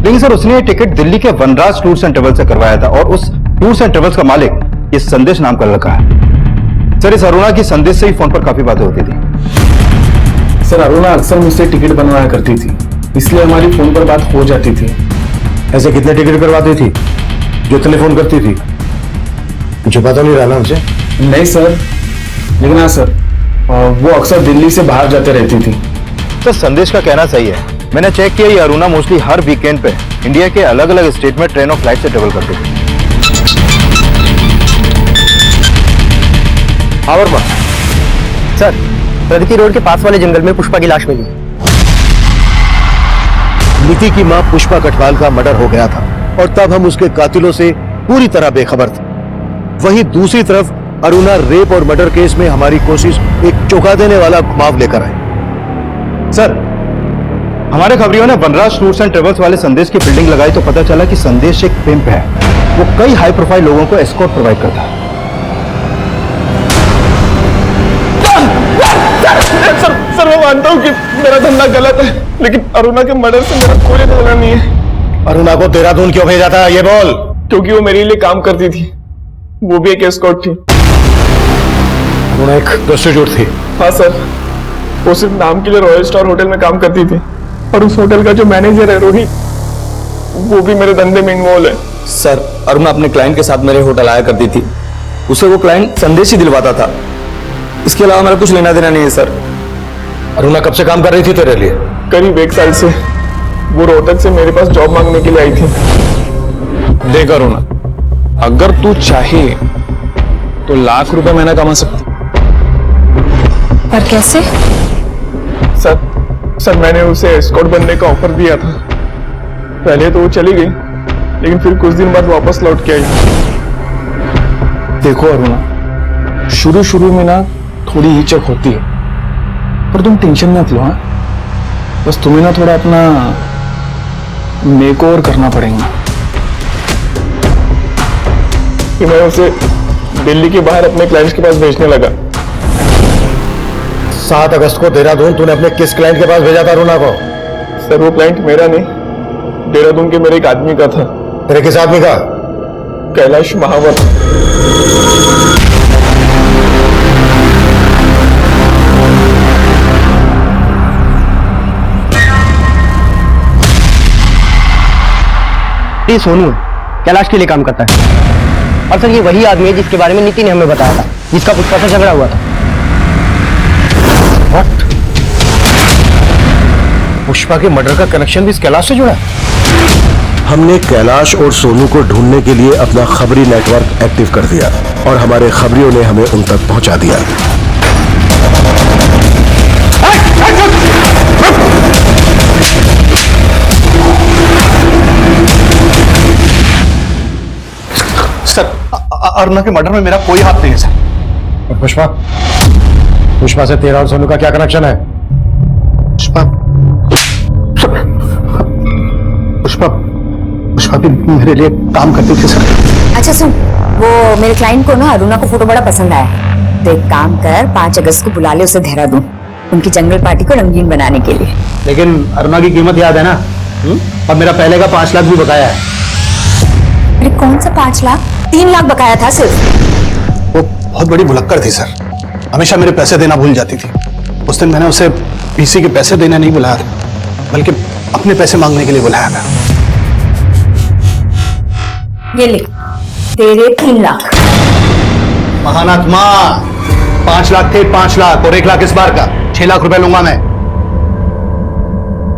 लेकिन सर उसने ये टिकट दिल्ली के वनराज टूर्स एंड ट्रेवल्स से करवाया था, और उस टूर्स एंड ट्रेवल्स का मालिक ये संदेश नाम का लड़का है। सर इस अरुणा की संदेश से ही फोन पर काफी बातें होती थी। सर अरुणा अक्सर मुझसे टिकट बनवाया करती थी, इसलिए हमारी फोन पर बात हो जाती थी। ऐसे कितने टिकट करवाती थी? जो टेलीफोन करती थी, छुपा तो नहीं रहा ना हमसे? नहीं सर, लेकिन हाँ सर, वो अक्सर दिल्ली से बाहर जाते रहती थी। तो संदेश का कहना सही है। मैंने चेक किया, ये अरुणा मोस्टली हर वीकेंड पे इंडिया के अलग अलग स्टेट में ट्रेन और फ्लाइट से ट्रेवल करती थी। और बात सर, प्रगति रोड के पास वाले जंगल में पुष्पा की लाश मिली। नीति की मां पुष्पा कटवाल का मर्डर हो गया था और तब हम उसके कातिलों से पूरी तरह बेखबर थे। वहीं दूसरी तरफ अरुणा रेप और मर्डर केस में हमारी कोशिश एक चौंका देने वाला घुमाव लेकर आई। सर, हमारे खबरियों ने वनराज टूर्स एंड ट्रेवल्स वाले संदेश की बिल्डिंग लगाई तो पता चला कि संदेश एक पिंप है। वो कई हाई प्रोफाइल लोगों को एस्कॉर्ट प्रोवाइड करता है। सर मैं मानता हूँ कि मेरा धंधा गलत है, लेकिन अरुणा के मर्डर से मेरा कोई लेना नहीं है। अरुणा को देहरादून क्यों भेजा था, ये बोल। क्योंकि वो मेरे लिए काम करती थी, वो भी एक एस्कॉर्ट थी। अरुणा एक प्रोस्टिट्यूट थी? हाँ सर, वो सिर्फ नाम के लिए रॉयल स्टार होटल में काम करती थी, और उस होटल का जो मैनेजर है रोहित, वो भी मेरे धंधे में इन्वॉल्व है। सर, अरुणा अपने क्लाइंट के साथ मेरे होटल आया करती थी, उसे वो क्लाइंट संदेश ही दिलवाता था। इसके अलावा मेरा कुछ लेना देना नहीं है सर। अरुणा कब से काम कर रही थी तेरे लिए? करीब 1 साल से। वो रोहतक से मेरे पास जॉब मांगने के लिए आई थी। देख अरुणा, अगर तू चाहे तो लाख रुपए महीना कमा सकती। पर कैसे? सर मैंने उसे एस्कॉर्ट बनने का ऑफर दिया था। पहले तो वो चली गई, लेकिन फिर कुछ दिन बाद वापस लौट के आई। देखो अरुणा, शुरू में ना थोड़ी हिचक होती है, पर तुम टेंशन मत लो। हाँ, बस तुम्हें ना थोड़ा अपना मेकओवर करना पड़ेगा। कि मैं उसे दिल्ली के बाहर अपने क्लाइंट्स के पास भेजने लगा। 7 अगस्त को देहरादून तूने अपने किस क्लाइंट के पास भेजा था अरुणा को? सर वो क्लाइंट मेरा नहीं, देहरादून के मेरे एक आदमी का था। तेरे किस आदमी का? कैलाश महावत। ये सोनू कैलाश के लिए काम करता है, और सर ये वही आदमी है जिसके बारे में नीति ने हमें बताया था, जिसका पुष्पा से झगड़ा हुआ था। What? पुष्पा के मर्डर का कनेक्शन भी इस कैलाश से जुड़ा है? हमने कैलाश और सोनू को ढूंढने के लिए अपना खबरी नेटवर्क एक्टिव कर दिया और हमारे खबरियों ने हमें उन तक पहुंचा दिया। सर, अरुणा के मर्डर में मेरा कोई हाथ नहीं है सर। और पुष्पा से तेरा और सोनू का क्या कनेक्शन है? पुष्पा भी मेरे लिए काम करती थी सर। अच्छा सुन, वो मेरे क्लाइंट को ना अरुणा को फोटो बड़ा पसंद आया है, तो एक काम कर, 5 अगस्त को बुला ले उसे देहरादून, उनकी जंगल पार्टी को रंगीन बनाने के लिए। लेकिन अरुणा की कीमत याद है ना? अब मेरा पहले का 5 लाख भी बकाया है। अरे कौन सा 5 लाख? 3 लाख बकाया था सिर्फ। वो बहुत बड़ी भुलक्कड़ थी सर, हमेशा मेरे पैसे देना भूल जाती थी। उस दिन मैंने उसे पीसी के पैसे देने नहीं बुलाया था, बल्कि अपने पैसे मांगने के लिए बुलाया था। ये ले तेरे 3 लाख। महानात्मा, 5 लाख थे, 5 लाख और 1 लाख इस बार का, 6 लाख रुपए लूंगा मैं।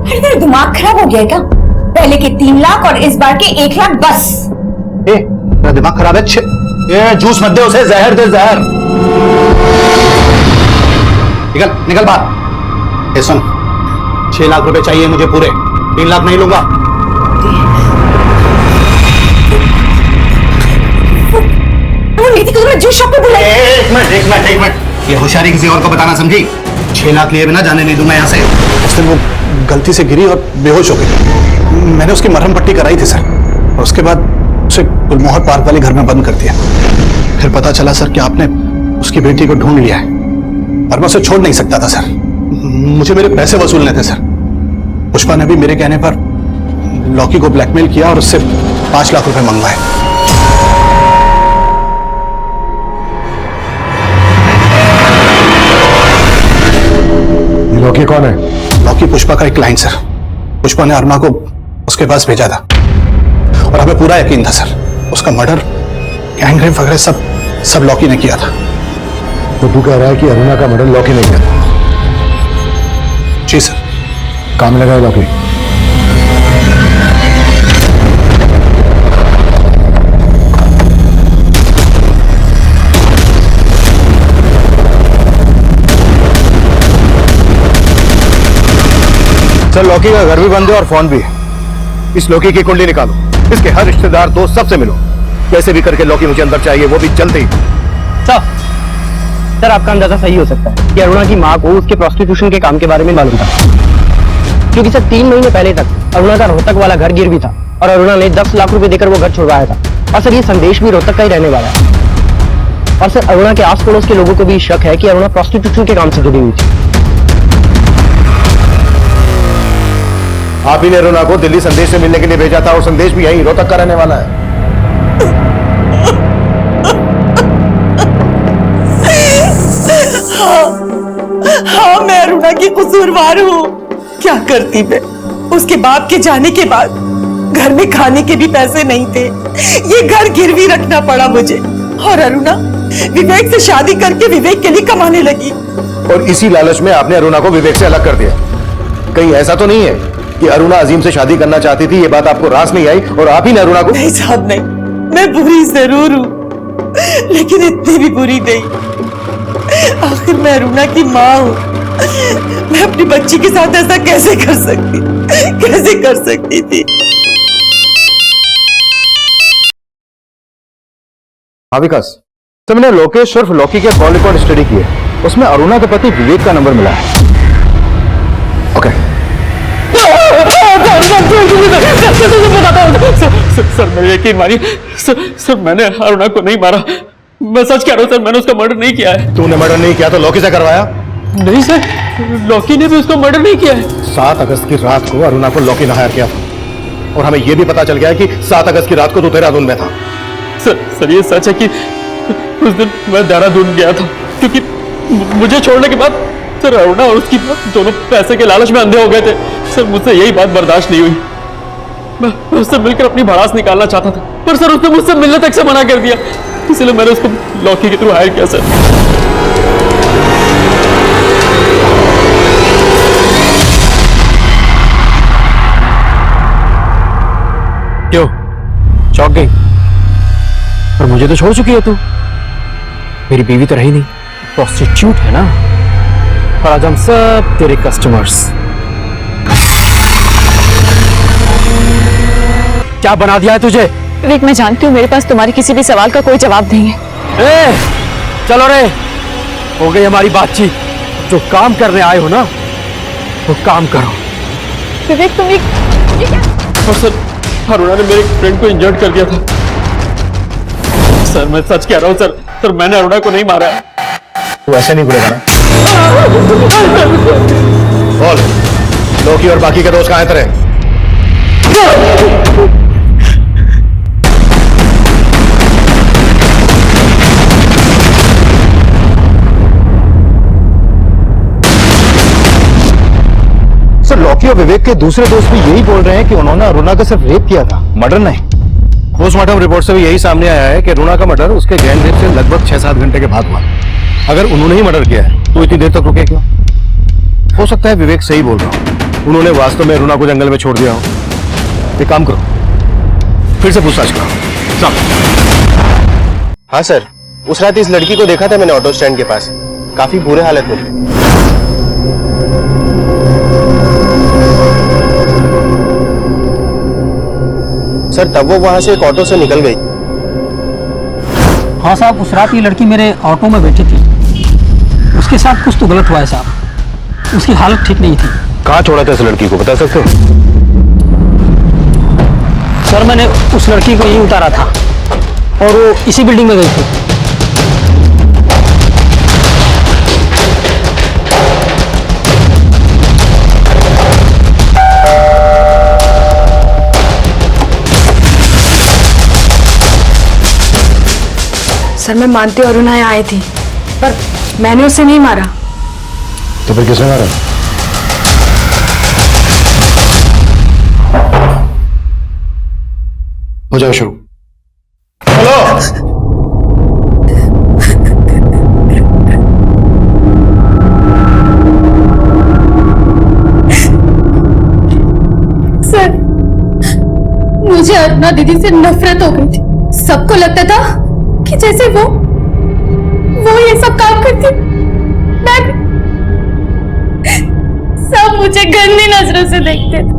अरे तेरा दिमाग खराब हो गया है क्या? पहले के 3 लाख और इस बार के 1 लाख बस। मेरा दिमाग खराब है। ये जूस मत दे उसे, जहर दे, जहर। निकल बाहर। सुन, 6 लाख रुपए चाहिए मुझे पूरे, 3 लाख नहीं लूंगा। नीति को तुमने जूस शॉप पे बुलाया? एक मिनट, ये होशियारी किसी और को बताना समझी? 6 लाख लिए बिना जाने नहीं दूंगा यहाँ से। उस दिन वो गलती से गिरी और बेहोश हो गई। मैंने उसकी मरहम पट्टी कराई थी सर, और उसके बाद उसे गुलमोहर पार्क वाले घर में बंद कर दिया। फिर पता चला सर कि आपने उसकी बेटी को ढूंढ लिया है, और मैं उसे छोड़ नहीं सकता था सर। मुझे मेरे पैसे वसूलने थे सर। पुष्पा ने भी मेरे कहने पर लॉकी को ब्लैकमेल किया और उससे 5 लाख रुपए मंगवाए। लॉकी कौन है? लॉकी पुष्पा का एक क्लाइंट सर। पुष्पा ने अरुणा को उसके पास भेजा था, और हमें पूरा यकीन था सर उसका मर्डर, गैंग रेप वगैरह सब लॉकी ने किया था। तो तू कह रहा है कि अरुणा का मर्डर लॉकी ने किया? जी सर। काम लगा है लॉकी? सर लॉकी का घर भी बंद है और फोन भी है। इस लॉकी की कुंडली निकालो, इसके हर रिश्तेदार दोस्त सबसे मिलो, कैसे भी करके लॉकी मुझे अंदर चाहिए, वो भी जल्दी। सर आपका अंदाजा सही हो सकता है कि अरुणा की माँ को उसके प्रोस्टिट्यूशन के काम के बारे में मालूम था, क्योंकि सर 3 महीने पहले तक अरुणा का रोहतक वाला घर गिरवी था और अरुणा ने 10 लाख रुपए देकर वो घर छुड़वाया था। और सर ये संदेश भी रोहतक का ही रहने वाला है। और सर अरुणा के आस पड़ोस के लोगों को भी शक है कि अरुणा प्रोस्टिट्यूशन के काम से जुड़ी हुई थी। आप ही ने अरुणा को दिल्ली संदेश से मिलने के लिए भेजा था और संदेश भी यही रोहतक का रहने वाला है। हाँ मैं अरुणा की कसूरवार हूँ। क्या करती मैं? उसके बाप के जाने के बाद घर में खाने के भी पैसे नहीं थे, ये घर गिरवी रखना पड़ा मुझे। और अरुणा विवेक से शादी करके विवेक के लिए कमाने लगी। और इसी लालच में आपने अरुणा को विवेक से अलग कर दिया। कहीं ऐसा तो नहीं है कि अरुणा अजीम से शादी करना चाहती थी, ये बात आपको रास नहीं आई और आप ही ने अरुणा को? नहीं साहब नहीं, मैं बुरी जरूर हूँ लेकिन इतनी भी बुरी नहीं। आखिर मैं अरुणा की माँ हूँ, मैं अपनी बच्ची के साथ ऐसा कैसे कर सकती थी? हाँ विकास, तो मैंने लोकेश उर्फ लॉकी के कॉल रिकॉर्ड स्टडी किए, उसमें अरुणा के पति विवेक का नंबर मिला है। ओके सर मेरे यकीन मानिए, सर मैंने अरुणा को नहीं मारा। मैं सच कह रहा हूँ सर, मैंने उसका मर्डर नहीं किया है। तूने मर्डर नहीं किया तो लॉकी से करवाया? नहीं सर, लॉकी ने भी उसका मर्डर नहीं किया है। 7 अगस्त की रात को अरुणा को लॉकी ने हायर किया था और हमें यह भी पता चल गया कि 7 अगस्त की रात को तू देहरादून में था। सर ये सच है कि उस दिन मैं देहरादून गया था, क्योंकि मुझे छोड़ने के बाद सर अरुणा और उसकी दोनों पैसे के लालच में अंधे हो गए थे। सर मुझसे यही बात बर्दाश्त नहीं हुई, मैं उससे मिलकर अपनी भड़ास निकालना चाहता था, पर सर उसने मुझसे मिलने तक से मना कर दिया, इसलिए मैंने उसको लॉकी के थ्रू हायर किया। सर क्यों चौंक गई? पर मुझे तो छोड़ चुकी है तू, मेरी बीवी तो रही नहीं, प्रोस्टिट्यूट है ना। और आज हम सब तेरे कस्टमर्स। क्या बना दिया है तुझे? विवेक मैं जानती हूँ मेरे पास तुम्हारे किसी भी सवाल का कोई जवाब नहीं है। चलो रे, हो गई हमारी बातचीत। जो काम करने आए हो ना, वो काम करो। विवेक तुम ये क्या? और सर अरुणा ने मेरे फ्रेंड को इंजर्ड कर दिया था। सर मैं सच कह रहा हूँ सर, मैंने अरुणा को नहीं मारा। तू ऐसे नहीं बोलेगा ना? बोल, लॉकी और बाकी के दोस्त कहां हैं तेरे? सर लॉकी और विवेक के दूसरे दोस्त भी यही बोल रहे हैं कि उन्होंने अरुणा का सिर्फ रेप किया था, मर्डर नहीं। पोस्टमार्टम रिपोर्ट से भी यही सामने आया है कि अरुणा का मर्डर उसके गैंग रेप से लगभग 6-7 घंटे के बाद हुआ। अगर उन्होंने ही मर्डर किया है तो इतनी देर तक रुके क्यों? हो सकता है विवेक सही बोल रहा हो, उन्होंने वास्तव में अरुणा को जंगल में छोड़ दिया हो। एक काम करो, फिर से पूछताछ करो। हाँ सर, उस रात इस लड़की को देखा था मैंने ऑटो स्टैंड के पास, काफी बुरे हालत में थे। सर तब वो वहां से एक ऑटो से निकल गई। हाँ साहब, उस रात ये लड़की मेरे ऑटो में बैठी थी, उसके साथ कुछ तो गलत हुआ है साहब, उसकी हालत ठीक नहीं थी। कहाँ छोड़ा था इस लड़की को, बता सकते हो? सर मैंने उस लड़की को यहीं उतारा था और वो इसी बिल्डिंग में गई थी। सर मैं मानती हूँ अरुणा यहाँ आई थी, पर मैंने उसे नहीं मारा। तो फिर किसने मारा? हो जाओ शुरू। सर, मुझे अरुणा दीदी से नफरत हो गई थी। सबको लगता था कि जैसे वो ये सब काम करती, मैं भी। सब मुझे गंदी नजरों से देखते थे।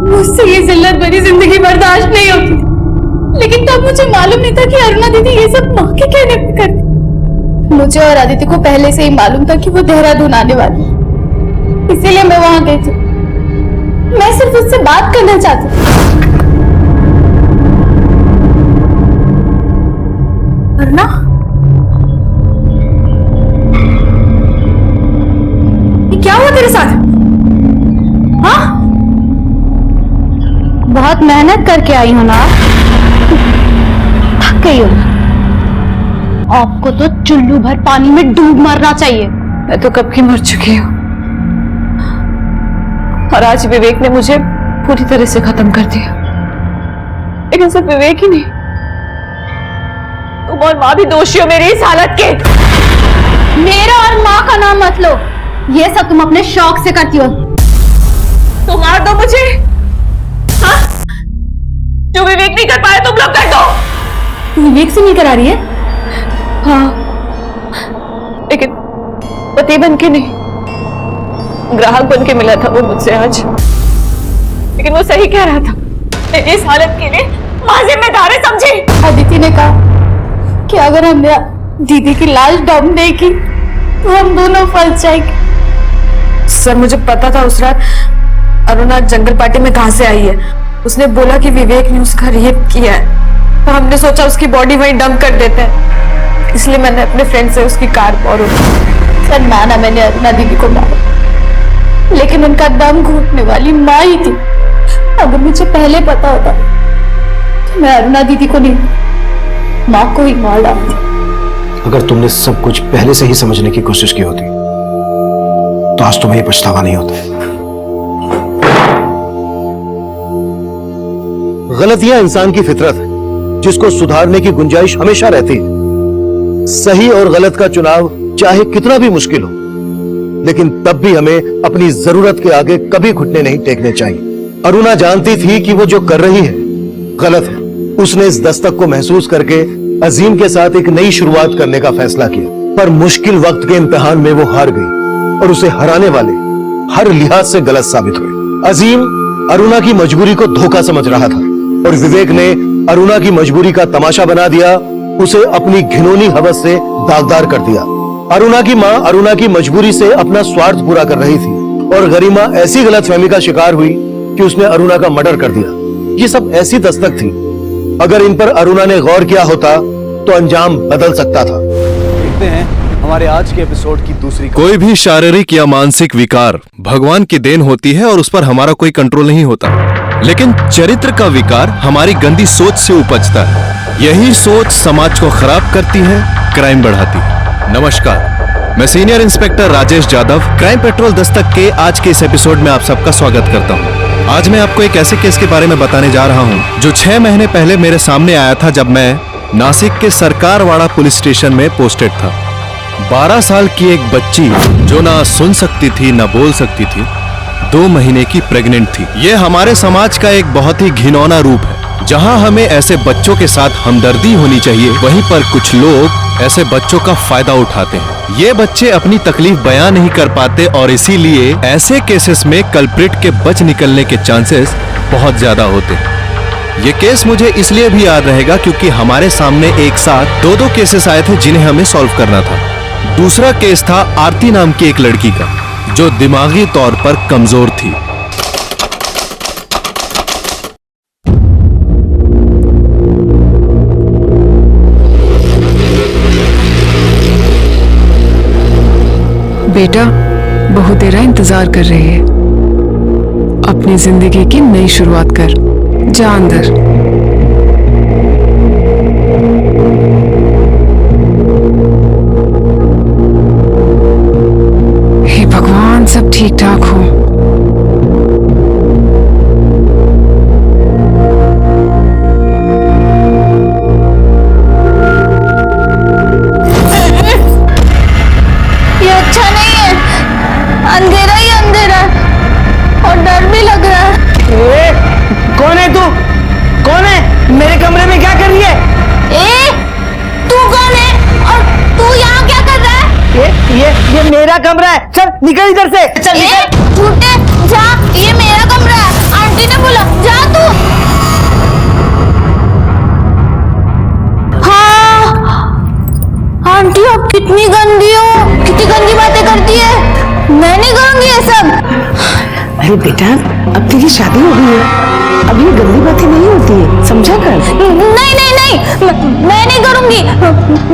मुझसे ये जिल्लत भरी जिंदगी बर्दाश्त नहीं होती थी। लेकिन तब मुझे मालूम नहीं था कि अरुणा दीदी ये सब माँ के कहने पे करती। मुझे और आदित्य को पहले से ही मालूम था कि वो देहरादून आने वाली है, इसीलिए मैं वहां गई थी। मैं सिर्फ उससे बात करना चाहती थी। अरुणा, ये क्या हुआ तेरे साथ? हाँ, बहुत मेहनत करके आई हो ना, थक गई हो। आपको तो चुल्लू भर पानी में डूब मरना चाहिए। मैं तो कब की मर चुकी हूँ, और आज विवेक ने मुझे पूरी तरह से खत्म कर दिया। लेकिन सिर्फ विवेक ही नहीं, तुम और माँ भी दोषी हो मेरी इस हालत के। मेरा और माँ का नाम मत लो, ये सब तुम अपने शौक से करती हो। तो मार दो मुझे, हाँ? जो विवेक नहीं कर पाया तुम लोग कर दो। विवेक से नहीं करा रही है? हाँ, लेकिन पति बन के नहीं, ग्राहक बन के मिला था वो मुझसे आज। लेकिन वो सही कह रहा था, मेरी इस हालत के लिए माँ जिम्मेदार है, समझी? अदिति ने कहा कि अगर हमने दीदी की लाश डंप नहीं की तो हम दोनों फंस जाएंगे। सर, मुझे पता था उस रात अरुणा जंगल पार्टी में कहां से आई है। उसने बोला कि विवेक ने उसका रेप किया है, तो हमने सोचा उसकी बॉडी वहीं डंप कर देते हैं, इसलिए मैंने अपने फ्रेंड से उसकी कार बोरो की। सर, माना मैंने अरुणा दीदी को मारा, लेकिन उनका दम घुटने वाली माँ ही थी। अगर मुझे पहले पता होता तो मैं अरुणा दीदी को नहीं, माँ को ही मार डालती। अगर तुमने सब कुछ पहले से ही समझने की कोशिश की होती तो आज तुम्हें ये पछतावा नहीं होता। गलतियां इंसान की फितरत है, जिसको सुधारने की गुंजाइश हमेशा रहती है। सही और गलत का चुनाव चाहे कितना भी मुश्किल हो, लेकिन तब भी हमें अपनी जरूरत के आगे कभी घुटने नहीं टेकने चाहिए। अरुणा जानती थी कि वो जो कर रही है गलत है। उसने इस दस्तक को महसूस करके अजीम के साथ एक नई शुरुआत करने का फैसला किया, पर मुश्किल वक्त के इम्तिहान में वो हार गई और उसे हराने वाले हर लिहाज से गलत साबित हुए। अजीम अरुणा की मजबूरी को धोखा समझ रहा था और विवेक ने अरुणा की मजबूरी का तमाशा बना दिया, उसे अपनी घिनौनी हवस से दागदार कर दिया। अरुणा की मां अरुणा की मजबूरी से अपना स्वार्थ पूरा कर रही थी और गरिमा ऐसी गलतफहमी का शिकार हुई कि उसने अरुणा का मर्डर कर दिया। ये सब ऐसी दस्तक थी, अगर इन पर अरुणा ने गौर किया होता तो अंजाम बदल सकता था। देखते हैं हमारे आज के एपिसोड की दूसरी। कोई भी शारीरिक या मानसिक विकार भगवान की देन होती है और उस पर हमारा कोई कंट्रोल नहीं होता, लेकिन चरित्र का विकार हमारी गंदी सोच से उपजता है। यही सोच समाज को खराब करती है, क्राइम बढ़ाती है। नमस्कार, मैं senior inspector Rajesh Jadhav crime petrol Dastak के आज के इस एपिसोड में आप सबका स्वागत करता हूं। आज मैं आपको एक ऐसे केस के बारे में बताने जा रहा हूं जो 6 महीने पहले मेरे सामने आया था, जब मैं नासिक के सरकारवाड़ा पुलिस स्टेशन में पोस्टेड था। 12 साल की एक बच्ची जो ना सुन सकती थी ना बोल सकती थी, 2 महीने की प्रेग्नेंट थी। ये हमारे समाज का एक बहुत ही घिनौना रूप है। जहां हमें ऐसे बच्चों के साथ हमदर्दी होनी चाहिए, वहीं पर कुछ लोग ऐसे बच्चों का फायदा उठाते हैं। ये बच्चे अपनी तकलीफ बयां नहीं कर पाते और इसीलिए ऐसे केसेस में कल्प्रिट के बच निकलने के चांसेस बहुत ज्यादा होते हैं। ये केस मुझे इसलिए भी याद रहेगा क्योंकि हमारे सामने एक साथ 2 केसेस आए थे जिन्हें हमें सॉल्व करना था। दूसरा केस था आरती नाम की एक लड़की का, जो दिमागी तौर पर कमजोर थी। बेटा, बहू तेरा इंतजार कर रही है। अपनी जिंदगी की नई शुरुआत कर, जा अंदर। हे भगवान, सब ठीक ठाक हो। ये अच्छा नहीं है, अंधेरा ही अंधेरा और डर भी लग रहा है। निकल इधर से। चल निकल। झूठे जा, ये मेरा कमरा है, आंटी ने बोला जा तू। हाँ आंटी आप कितनी गंदी हो, कितनी गंदी बातें करती है। मैं नहीं करूंगी ये सब। अरे बेटा अब तेरी शादी हो गई है, अब ये गंदी बातें नहीं होती है, समझा कर। नहीं नहीं नहीं, मैं नहीं करूंगी।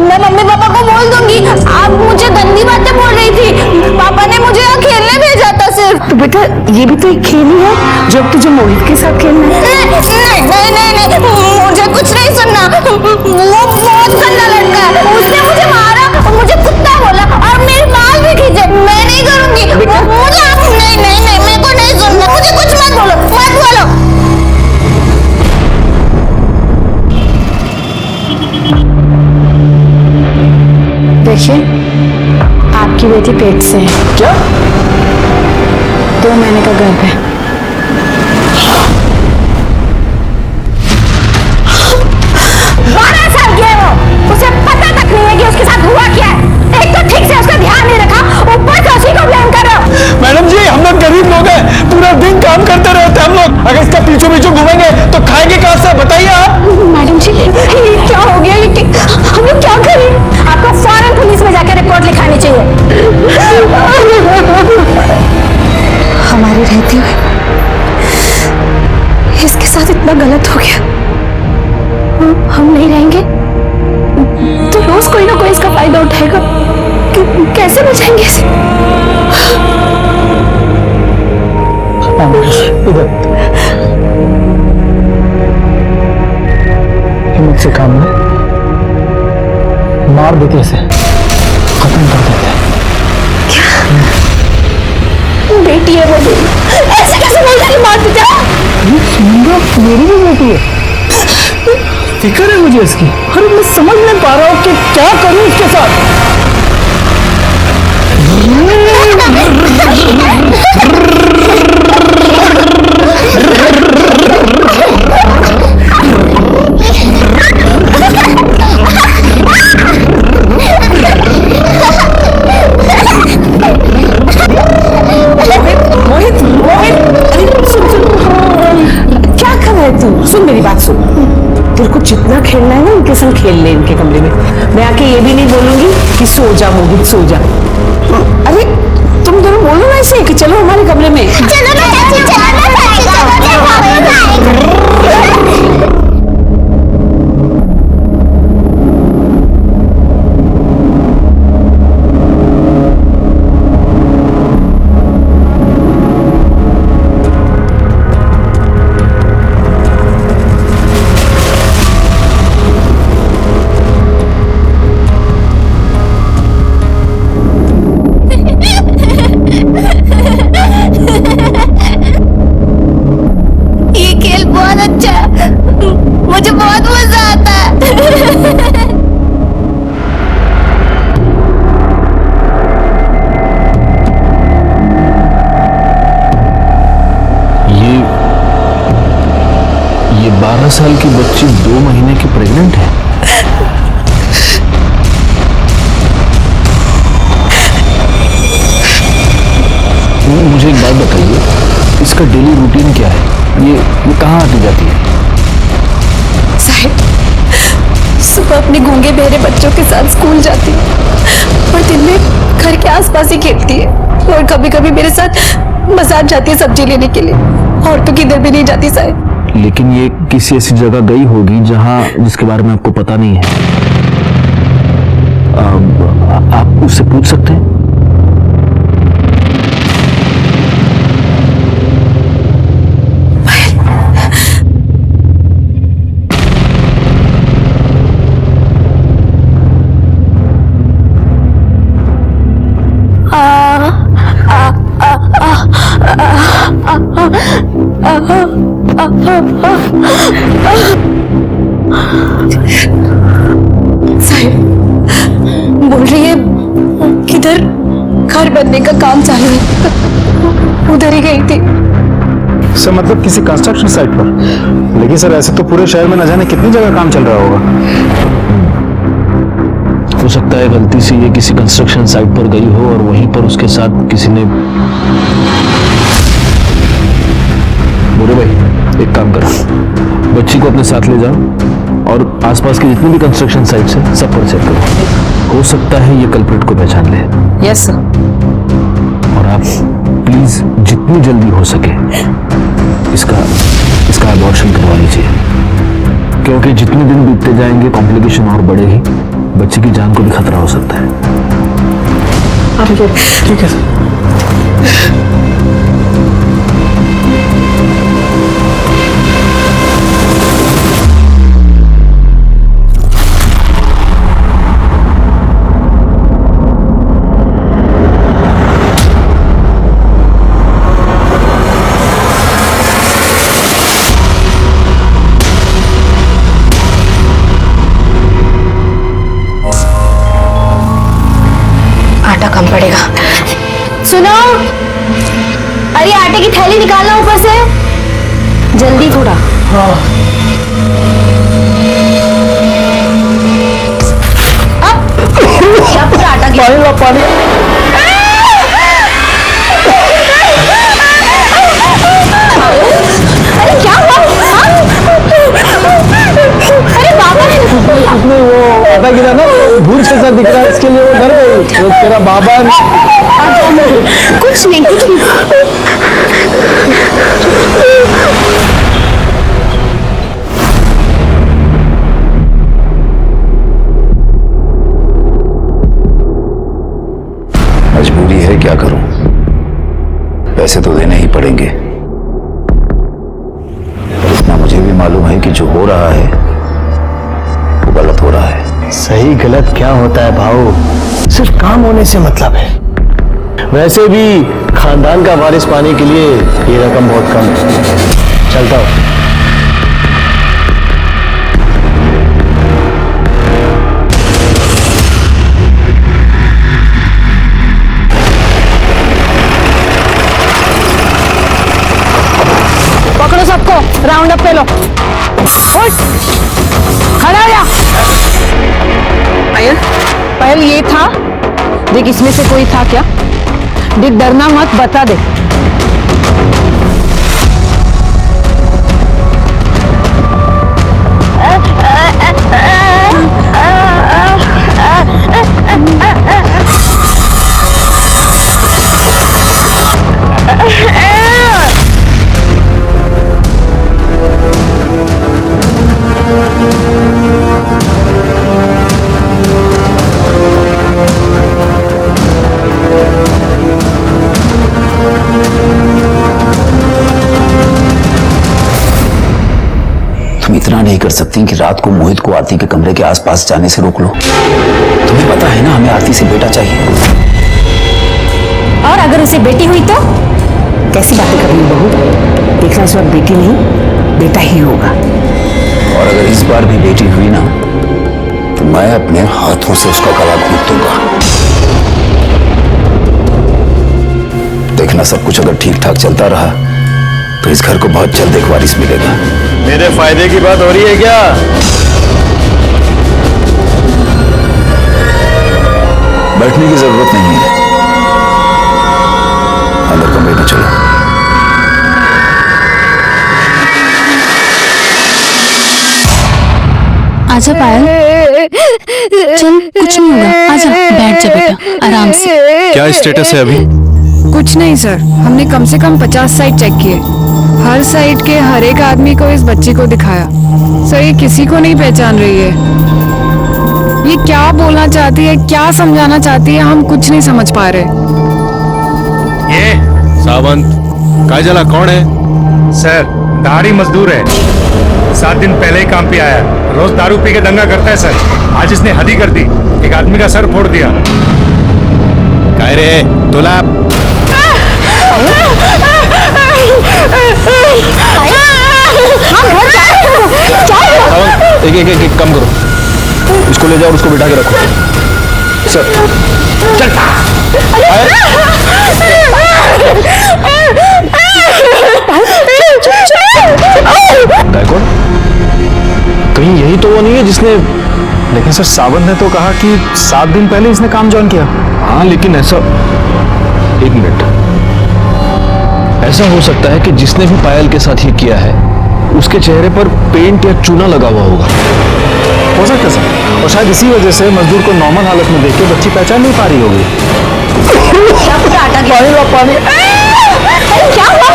मैं मम्मी पापा को बोल दूंगी आप मुझे गंदी बातें बोल रही थी। पापा ने मुझे यहाँ खेलने भेजा था सिर्फ। तो बेटा ये भी तो एक खेल ही है जो अब तुझे मोहित के साथ खेलना है। नहीं नहीं नहीं नहीं, मुझे कुछ नहीं सुनना। वो बहुत गंदा लड़का है, उसने मुझे मारा, मुझे कुत्ता बोला और मेरी बाल भी खींचे। मैं नहीं करूंगी। मुझे नहीं नहीं नहीं, मेरे को नहीं सुनना। मुझे कुछ मत बोलो, मत बोलो। देखिए आपकी बेटी पेट से है। क्या? 2 महीने का गर्भ है। उसे पता तक नहीं है कि उसके साथ हुआ क्या है। एक तो ठीक से उसका ध्यान नहीं रखा, ऊपर से उसी को ब्लेम कर रहे हो। मैडम जी हम लोग गरीब लोग हैं, पूरा दिन काम करते रहते हैं हम लोग। अगर इसका पीछू पीछू घूमेंगे तो खाएंगे कहाँ से, बताइए आप। मैडम जी ये क्या हो गया, ये हम लोग क्या करें? आपको फौरन पुलिस में जाकर रिपोर्ट लिखानी चाहिए। हमारे रहते हुए इसके साथ इतना गलत हो गया। हम नहीं रहेंगे तो रोज कोई ना कोई इसका फायदा उठाएगा। कैसे बचाएंगे इसे? मुझसे काम में मार देते इसे, खत्म कर देते। बेटी है वो, ऐसे कैसे बोल रही मार देते? मेरी भी बेटी है, फिक्र है मुझे इसकी। अरे मैं समझ नहीं पा रहा हूँ कि क्या करूँ इसके साथ। सुन मेरी बात सुन, तेरे को जितना खेलना है ना उनके संग खेल ले इनके कमरे में। मैं आके ये भी नहीं बोलूंगी कि सो जा मोहित सो जा। अरे तुम दोनों बोलो ना ऐसे कि चलो हमारे कमरे में। चलो ना चाची, चलो ना चाची, मुझे बहुत मजा आता है। ये 12 साल की बच्ची 2 महीने की प्रेग्नेंट है। मुझे एक बात बताइए, इसका डेली रूटीन क्या है? ये कहाँ आती जाती है? साहिब सुबह अपने गूंगे बहरे बच्चों के साथ स्कूल जाती है और दिन में घर के आसपास ही खेलती है और कभी कभी मेरे साथ बाजार जाती है सब्जी लेने के लिए। और तो किधर भी नहीं जाती साहिब। लेकिन ये किसी ऐसी जगह गई होगी जहां जिसके बारे में आपको पता नहीं है। आप उससे पूछ सकते हैं। साहिब बोल रही है किधर घर बनने का काम चालू है, उधर ही गई थी। सर मतलब किसी कंस्ट्रक्शन साइट पर? लेकिन सर ऐसे तो पूरे शहर में न जाने कितनी जगह काम चल रहा होगा। हो सकता है गलती से ये किसी कंस्ट्रक्शन साइट पर गई हो और वहीं पर उसके साथ किसी ने। बोरे भाई एक काम करो, बच्ची को अपने साथ ले जाओ और आसपास की जितनी भी कंस्ट्रक्शन साइट्स हैं सब पर चेक करो। हो सकता है ये कल्प्रिट को पहचान ले। Yes sir. और आप प्लीज जितनी जल्दी हो सके इसका अबॉर्शन करवा लीजिए, क्योंकि जितने दिन बीतते जाएंगे कॉम्प्लिकेशन और बढ़ेगी, बच्चे की जान को भी खतरा हो सकता है। ठीक है सर। आटा कम पड़ेगा। सुनो, अरे आटे की थैली निकालना ऊपर से, जल्दी थोड़ा। क्या पूरा आटा गिरा? पानी। अरे क्या हुआ? अरे बाबा उसने वो आटा गिरा ना, भूल से सर दिख रहा है, इसके लिए वो डर गई। वो तेरा बाबा कुछ नहीं। मजबूरी है, क्या करूं, पैसे तो देने ही पड़ेंगे। इतना मुझे भी मालूम है कि जो हो रहा है वो गलत हो रहा है। सही गलत क्या होता है भाऊ, सिर्फ काम होने से मतलब है। वैसे भी खानदान का वारिस पाने के लिए ये रकम बहुत कम है। चलता हूं। पकड़ो सबको, राउंड अप पे लो। उठ, खड़ा हो जा। पायल ये था, देख इसमें से कोई था क्या? देख डरना मत, बता दे। इतना नहीं कर सकती कि रात को मोहित को आरती के कमरे के आसपास जाने से रोक लो? तुम्हें पता है ना हमें आरती से बेटा चाहिए। और अगर उसे बेटी हुई तो? कैसी बातें कर रही हो बहू, देखना इस वक्त बेटी नहीं बेटा ही होगा। और अगर इस बार भी बेटी हुई ना तो मैं अपने हाथों से उसका गला घोंट दूंगा। देखना सब कुछ अगर ठीक ठाक चलता रहा तो इस घर को बहुत जल्द एक वारिस मिलेगा। मेरे फायदे की बात हो रही है क्या? बैठने की जरूरत नहीं है, अंदर कमरे में चलो। आजा पायल, चल कुछ नहीं होगा, आजा बैठ जा बेटा आराम से। क्या स्टेटस है अभी? कुछ नहीं सर, हमने कम से कम 50 साइट चेक किए, हर साइट के हर एक आदमी को इस बच्ची को दिखाया। सर ये किसी को नहीं पहचान रही है। ये क्या बोलना चाहती है, क्या समझाना चाहती है, हम कुछ नहीं समझ पा रहे। ये सावंत काजला कौन है? सर दाढ़ी मजदूर है, 7 दिन पहले ही काम पे आया, रोज दारू पी के दंगा करता है सर। आज इसने हद ही कर दी, एक आदमी का सर फोड़ दिया। काय रे तुला? एक काम करो, इसको ले जाओ और उसको बिठा के रखो। सर चल। गायकवाड़, कहीं यही तो वो नहीं है जिसने लेकिन सर सावंत ने तो कहा कि 7 दिन पहले इसने काम ज्वाइन किया। हाँ लेकिन ऐसा, एक मिनट, ऐसा हो सकता है कि जिसने भी पायल के साथ ये किया है उसके चेहरे पर पेंट या चूना लगा हुआ होगा। हो सकता है सर, और शायद इसी वजह से मजदूर को नॉर्मल हालत में देख के बच्ची पहचान नहीं पा रही होगी। क्या हुआ?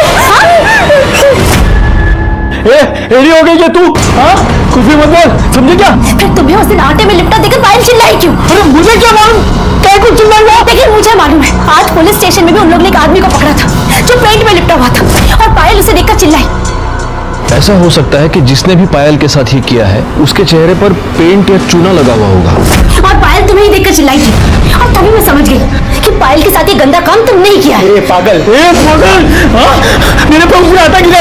एडी हो गई क्या तू? हाँ, कुछ भी मत बोल, समझे क्या? फिर तुम्हें उस दिन आटे में लिपटा देकर पायल चिल्लाई क्यों? अरे मुझे क्या मालूम क्या कुछ चिल्लाई हुआ? लेकिन मुझे मालूम है, आज पुलिस स्टेशन में भी उन लोगों ने एक आदमी को पकड़ा था जो पेंट में लिपटा हुआ था और पायल उसे देखकर चिल्लाई। ऐसा हो सकता है कि जिसने भी पायल के साथ ये किया है उसके चेहरे पर पेंट या चूना लगा हुआ होगा। और पायल तुम्हें ही देखकर चिल्लाई थी और तभी मैं समझ गई कि पायल के साथ ये गंदा काम तुमने ही किया है। पागल, हाँ? मेरे पे उसने आटा गिरा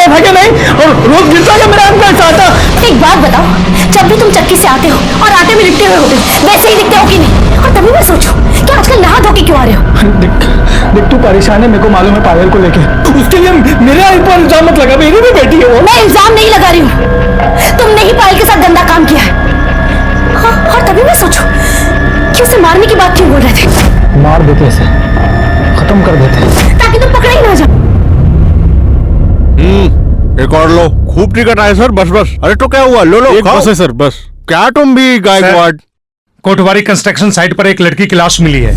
था क्या नहीं? और रोज गिरता है मेरा अंदर आटा। एक बात बताओ, जब भी तुम चक्की से आते हो और आटे में लिपटे हुए होते हो वैसे ही दिखते हो कि नहीं? और तभी मैं सोचूं कि आजकल नहा धो के क्यों आ रहे हो? देख तू परेशान है, मेरे को मालूम है पायल को लेके। उसके लिए मेरे ऊपर इल्जाम मत लगा, मेरी भी बेटी है वो। मैं इल्जाम नहीं लगा रही हूँ, तुमने ही पायल के साथ गंदा काम किया है। हाँ, और तभी मैं सोचूं कि उसे मारने की बात क्यों बोल रहे थे? मार देते इसे, खत्म कर देते ताकि तुम पकड़ा ही ना जाओ। एक और लो, खूब टिकट आए सर, बस बस। अरे तो क्या हुआ, लो लो, एक बस है सर, बस। क्या तुम भी गायकवाड़? कोटवारी कंस्ट्रक्शन साइट पर एक लड़की की लाश मिली है।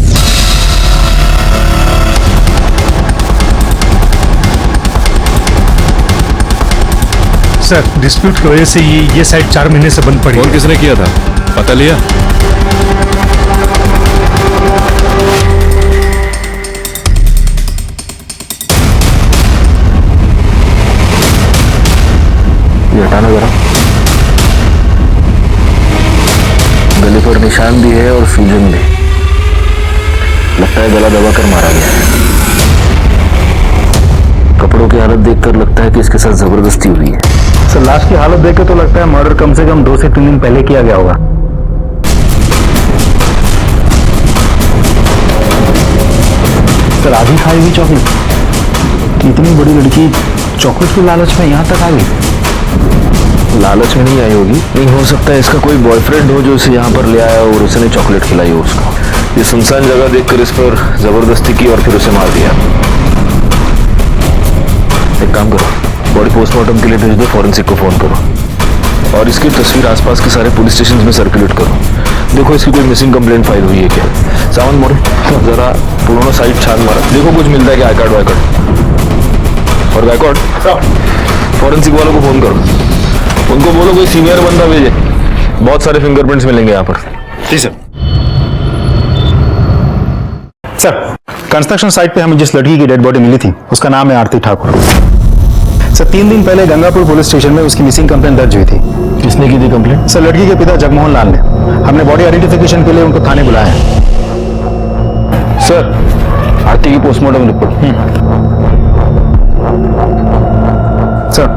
सर डिस्प्यूट की वजह से ये साइट 4 महीने से बंद पड़ी। और किसने किया था, पता लिया? ये हटाना जरा। गले पर निशान भी है और सूजन भी, लगता है गला दबाकर मारा गया है। कपड़ों की हालत देखकर लगता है कि इसके साथ जबरदस्ती हुई है। सर लाश की हालत देख के तो लगता है मर्डर कम से कम 2 से 3 दिन पहले किया गया होगा। सर आधी खाई हुई चॉकलेट, इतनी बड़ी लड़की चॉकलेट की लालच में यहाँ तक आ गई। लालच में नहीं आई होगी, नहीं हो सकता है इसका कोई बॉयफ्रेंड हो जो इसे यहाँ पर ले आया और उसने चॉकलेट खिलाई हो उसको। ये सुनसान जगह देखकर इस पर जबरदस्ती की और फिर उसे मार दिया। एक काम करो, बॉडी पोस्टमार्टम के लिए भेज दो, फॉरेंसिक को फोन करो और इसकी तस्वीर आसपास के सारे पुलिस स्टेशन में सर्कुलेट करो। देखो इसकी कोई मिसिंग कंप्लेंट फाइल हुई है क्या। सावंत मोड़ जरा पुराना साइट छान मारा, देखो कुछ मिलता है क्या, आई कार्ड वाई कार्ड। और गायकवाड़ फॉरेंसिक वालों को फोन करो, उनको बोलो कोई सीनियर बंदा भेजे, बहुत सारे फिंगरप्रिंट्स मिलेंगे यहाँ पर। जी सर। सर कंस्ट्रक्शन साइट पे हमें जिस लड़की की डेड बॉडी मिली थी उसका नाम है आरती ठाकुर। सर 3 दिन पहले गंगापुर पुलिस स्टेशन में उसकी मिसिंग कंप्लेंट दर्ज हुई थी। किसने की थी कंप्लेंट? सर लड़की के पिता जगमोहन लाल ने। हमने बॉडी आइडेंटिफिकेशन के लिए उनको थाने बुलाया है। सर आरती की postmortem report. Sir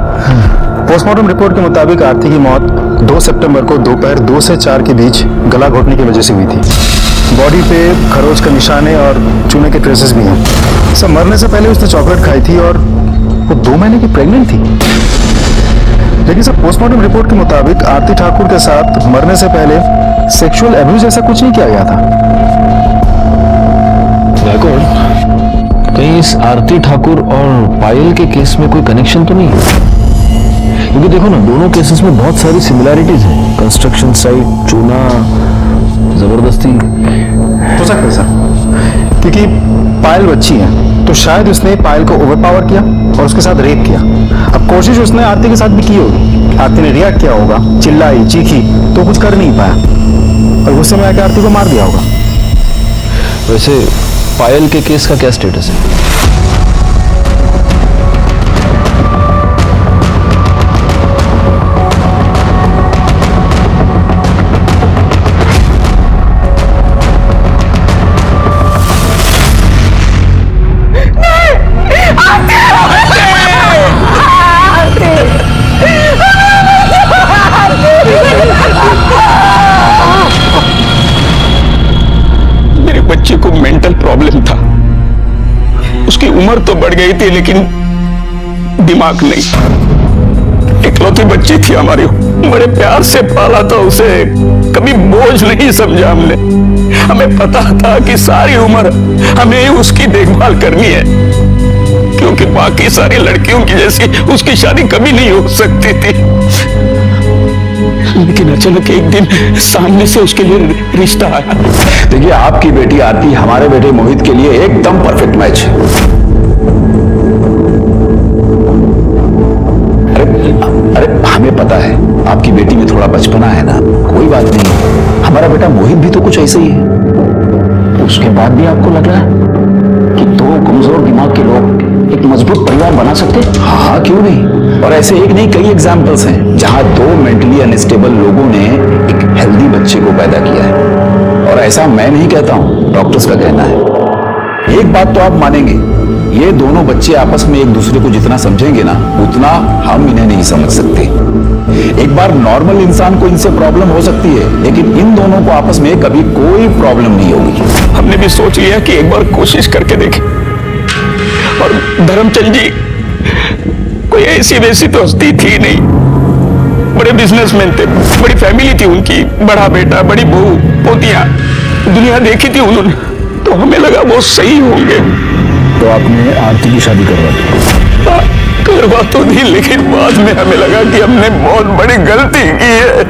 postmortem report के मुताबिक आरती की मौत 2 सितंबर को दोपहर 2 से 4 के बीच गला घोटने की वजह से हुई थी। बॉडी पे खरोच का निशाने और चूने के ट्रेसेस भी हैं। सर मरने से पहले उसने चॉकलेट खाई थी और वो 2 महीने की प्रेग्नेंट थी। लेकिन सर पोस्टमार्टम रिपोर्ट के मुताबिक आरती ठाकुर के साथ मरने से पहले सेक्सुअल एब्यूज ऐसा कुछ नहीं किया गया था। कहीं इस आरती ठाकुर और पायल के केस में कोई कनेक्शन तो नहीं है? क्योंकि देखो ना, दोनों केसेस में बहुत सारी सिमिलैरिटीज हैं। कंस्ट्रक्शन साइट, चूना, जबरदस्ती। हो सकता है सर, क्योंकि पायल बच्ची है तो शायद उसने पायल को ओवरपावर किया और उसके साथ रेप किया। अब कोशिश उसने आरती के साथ भी की होगी, आरती ने रिएक्ट किया होगा, चिल्लाई चीखी तो कुछ कर नहीं पाया और गुस्से में आकर आरती को मार दिया होगा। वैसे पायल के केस का क्या स्टेटस है? बच्चे को मेंटल प्रॉब्लम था, उसकी उम्र तो बढ़ गई थी लेकिन दिमाग नहीं। इकलौती इकलौती बच्ची थी हमारी, बड़े प्यार से पाला था उसे, कभी बोझ नहीं समझा हमने। हमें पता था कि सारी उम्र हमें उसकी देखभाल करनी है, क्योंकि बाकी सारी लड़कियों की जैसी उसकी शादी कभी नहीं हो सकती थी। लेकिन अचानक एक दिन सामने से उसके लिए रिश्ता आया। देखिए, आपकी बेटी आरती हमारे बेटे मोहित के लिए एकदम परफेक्ट मैच है। अरे हमें पता है आपकी बेटी में थोड़ा बचपना है ना, कोई बात नहीं, हमारा बेटा मोहित भी तो कुछ ऐसे ही है। उसके बाद भी आपको लग रहा है कि दो कमजोर दिमाग के लोग एक मजबूत परिवार बना सकते हैं? हाँ, क्यों नहीं। और ऐसे एक नहीं कई एग्जाम्पल्स हैं जहां दो मेंटली अनस्टेबल लोगों ने एक हेल्दी बच्चे को पैदा किया है। और ऐसा मैं नहीं कहता हूं, डॉक्टर्स का कहना है। एक बात तो आप मानेंगे, ये दोनों बच्चे आपस में एक दूसरे को जितना समझेंगे ना, उतना हम इन्हें नहीं समझ सकते। एक बार नॉर्मल इंसान को इनसे प्रॉब्लम हो सकती है, लेकिन इन दोनों को आपस में कभी कोई प्रॉब्लम नहीं होगी। हमने भी सोच लिया कि एक बार कोशिश करके देखें। और धर्मचंद जी कोई ऐसी वैसी तो हस्ती थी नहीं, बड़े बिजनेसमैन थे, बड़ी फैमिली थी उनकी, बड़ा बेटा, बड़ी बहू, पोतियां, दुनिया देखी थी उन्होंने, तो हमें लगा वो सही होंगे। तो आपने आरती की शादी करवा दी? करवा तो दी, लेकिन बाद में हमें लगा कि हमने बहुत बड़ी गलती की है।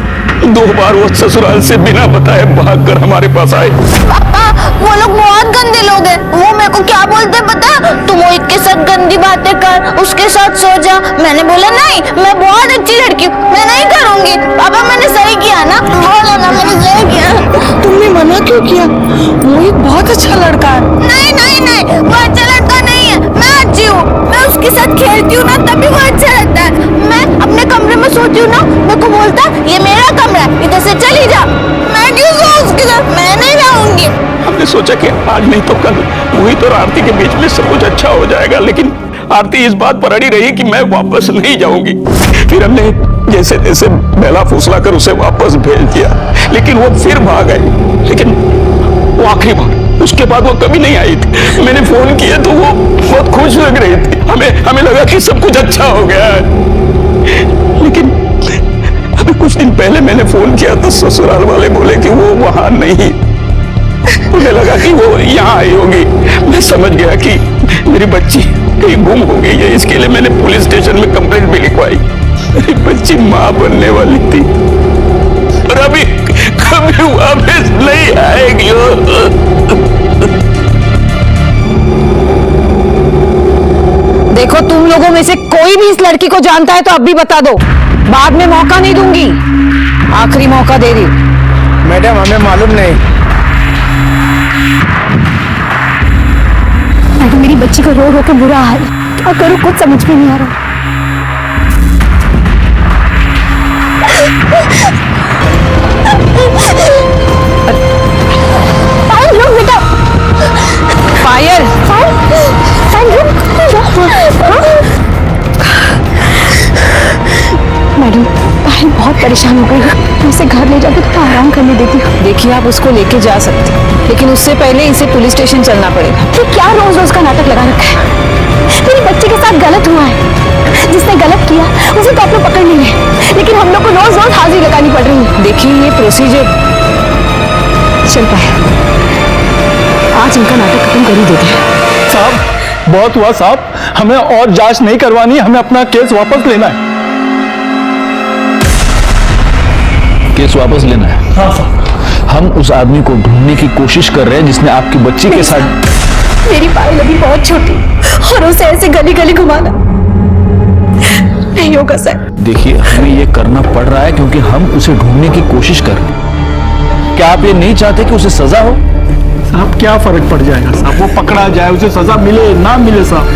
2 बार वो ससुराल से बिना बताए भागकर हमारे पास आए। पापा, वो लोग बहुत गंदे लोग हैं। वो मेरे को क्या बोलते पता? तुम मोहित के साथ गंदी बातें कर, उसके साथ सो जा। मैंने बोला नहीं, मैं बहुत अच्छी लड़की हूँ, मैं नहीं करूंगी। पापा, मैंने सही किया ना? बोलो ना, मैंने सही किया। तुमने मना क्यों किया? मोहित बहुत अच्छा लड़का है। नहीं नहीं नहीं, वो अच्छा लड़का नहीं है। मैं अच्छी हूँ, मैं उसके साथ खेलती हूँ ना, तभी वो अच्छा लगता है। मैं अपने कमरे में सोती हूँ ना, मेरे को बोलता ये मेरा कमरा है, इधर से चली जा। मैं क्यों सोऊं उसके साथ? मैं नहीं रहूंगी। हमने सोचा कि आज नहीं तो कल मोहित और आरती के बीच में सब कुछ अच्छा हो जाएगा, लेकिन आरती इस बात पर अड़ी रही कि मैं वापस नहीं जाऊंगी। फिर हमने जैसे तैसे बेला फुसला कर उसे वापस भेज दिया, लेकिन वो फिर भाग गई। लेकिन वो आखिरी बार, उसके बाद वो कभी नहीं आई थी। मैंने फोन किया तो वो बहुत खुश लग रही थी। हमें लगा कि सब कुछ अच्छा हो गया है। लेकिन अभी कुछ दिन पहले मैंने फोन किया तो ससुराल वाले बोले कि वो वहां नहीं। मुझे लगा कि वो यहाँ आई होगी। मैं समझ गया कि मेरी बच्ची कहीं गुम हो गई है, इसके लिए मैंने पुलिस स्टेशन में कंप्लेंट भी लिखवाई। मेरी बच्ची माँ बनने वाली थी और अभी कभी वापस नहीं आएगी। देखो, तुम लोगों में से कोई भी इस लड़की को जानता है तो अब भी बता दो, बाद में मौका नहीं दूंगी। आखिरी मौका दे रही हूं। मैडम, हमें मालूम नहीं। मैडम, मेरी बच्ची को रो रो के बुरा हाल, क्या करूं कुछ समझ में नहीं आ रहा। पायल, रुक बेटा। पायल, मैडम, पायल बहुत परेशान हो गई है, मैं उसे घर ले जाकर थोड़ा आराम करने देती हूँ। देखिए, आप उसको लेके जा सकते हैं, लेकिन उससे पहले इसे पुलिस स्टेशन चलना पड़ेगा। तो क्या रोज रोज का नाटक लगा रखा है? मेरी बच्ची के साथ गलत हुआ है, जिसने गलत किया उसे तो आप लोग पकड़ नहीं रहे, लेकिन हम लोग को रोज रोज हाजिरी लगानी पड़ रही है। देखिए, ये प्रोसीजर चल पाए, आज इनका नाटक खत्म कर ही देते हैं। साहब, बहुत हुआ साहब, हमें और जांच नहीं करवानी, हमें अपना केस वापस लेना है। केस वापस लेना है? हाँ साहब। हम उस आदमी को ढूंढने की कोशिश कर रहे हैं जिसने आपकी बच्ची के साथ। मेरी पायल अभी बहुत छोटी और उसे ऐसे गली गली घुमाना नहीं होगा सर। देखिए, हमें ये करना पड़ रहा है क्योंकि हम उसे ढूंढने की कोशिश कर रहे हैं। क्या आप ये नहीं चाहते कि उसे सजा हो? साहब, क्या फर्क पड़ जाएगा साहब, वो पकड़ा जाए, उसे सजा मिले ना मिले साहब।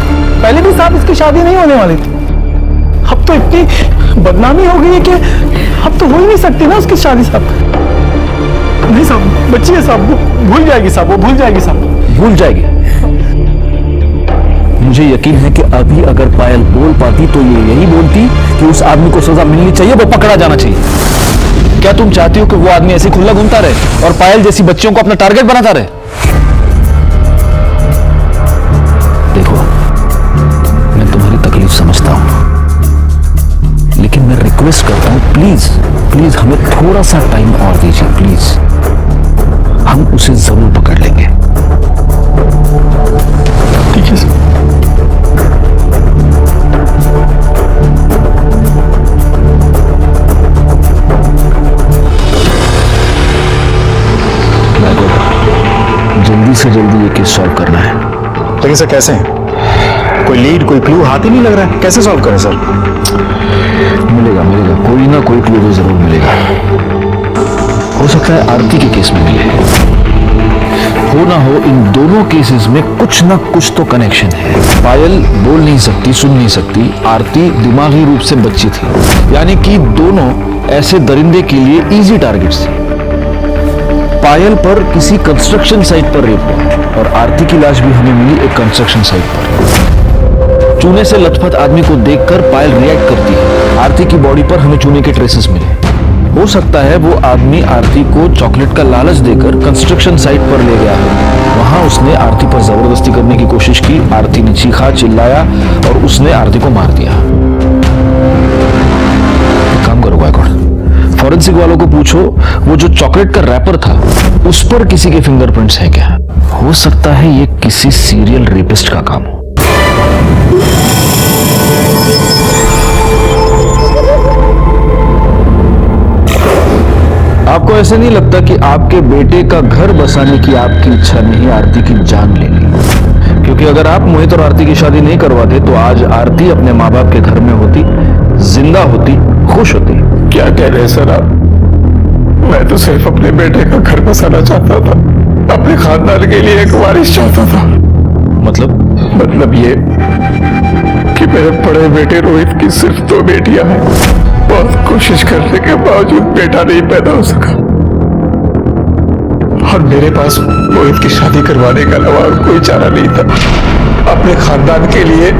पहले भी साहब इसकी शादी नहीं होने वाली थी, अब तो इतनी बदनामी हो गई है कि अब तो हो ही नहीं सकती ना उसकी शादी साहब। नहीं साहब, बच्ची है साहब, भूल जाएगी साहब, वो भूल जाएगी साहब। भूल जाएगी? मुझे यकीन है कि अभी अगर पायल बोल पाती तो ये यही बोलती कि उस आदमी को सजा मिलनी चाहिए, वो पकड़ा जाना चाहिए। क्या तुम चाहती हो कि वो आदमी ऐसे खुला घूमता रहे और पायल जैसी बच्चियों को अपना टारगेट बनाता रहे? देखो, मैं तुम्हारी तकलीफ समझता हूं, लेकिन मैं रिक्वेस्ट रिक्वेस्ट करता हूं, प्लीज प्लीज हमें थोड़ा सा टाइम और दीजिए प्लीज। हम उसे जरूर पकड़ लेंगे। ठीक है सर। जल्दी से जल्दी ये केस सॉल्व करना है। लेकिन सर कैसे? कोई लीड, कोई क्लू हाथ ही नहीं लग रहा है, कैसे सॉल्व करें सर? मिलेगा मिलेगा, कोई ना कोई क्लू तो जरूर मिलेगा। हो सकता है आरती के केस में मिले, हो ना हो इन दोनों केसेस में कुछ ना कुछ तो कनेक्शन है। पायल बोल नहीं सकती, सुन नहीं सकती, आरती दिमागी रूप से बच्ची थी, यानी कि दोनों ऐसे दरिंदे के लिए इजी टारगेट्स थे। पायल पर किसी कंस्ट्रक्शन साइट पर रेप हुआ और आरती की लाश भी हमें मिली एक कंस्ट्रक्शन साइट पर। चूने से लथपथ आदमी को देखकर पायल रिएक्ट करती है। आरती की बॉडी पर हमें चूने के ट्रेसेस मिले। हो सकता है वो आदमी आरती को चॉकलेट का लालच देकर कंस्ट्रक्शन साइट पर ले गया है। वहां उसने आरती पर जबरदस्ती करने की कोशिश की। आरती ने चीखा, चिल्लाया और उसने आरती को मार दिया। काम करो गायकवाड़, फॉरेंसिक वालों को पूछो वो जो चॉकलेट का रैपर था उस पर किसी के फिंगरप्रिंट्स हैं क्या? हो सकता है ये किसी सीरियल रेपिस्ट का काम हो। आपको ऐसे नहीं लगता कि आपके बेटे का घर बसाने की आपकी इच्छा ने ही आरती की जान ले ली? क्योंकि अगर आप मोहित और आरती की शादी नहीं करवाते तो आज आरती अपने माँ बाप के घर में होती, जिंदा होती, खुश होती। क्या कह रहे हैं सर आप? मैं तो सिर्फ अपने बेटे का घर बसाना चाहता था, अपने खानदान के लिए एक वारिस चाहता था। मतलब ये कि मेरे बड़े बेटे रोहित की सिर्फ 2 बेटियां हैं। बहुत कोशिश करने के बावजूद बेटा नहीं पैदा हो सका और मेरे पास रोहित की शादी करवाने के अलावा और कोई चारा नहीं था। अपने खानदान के लिए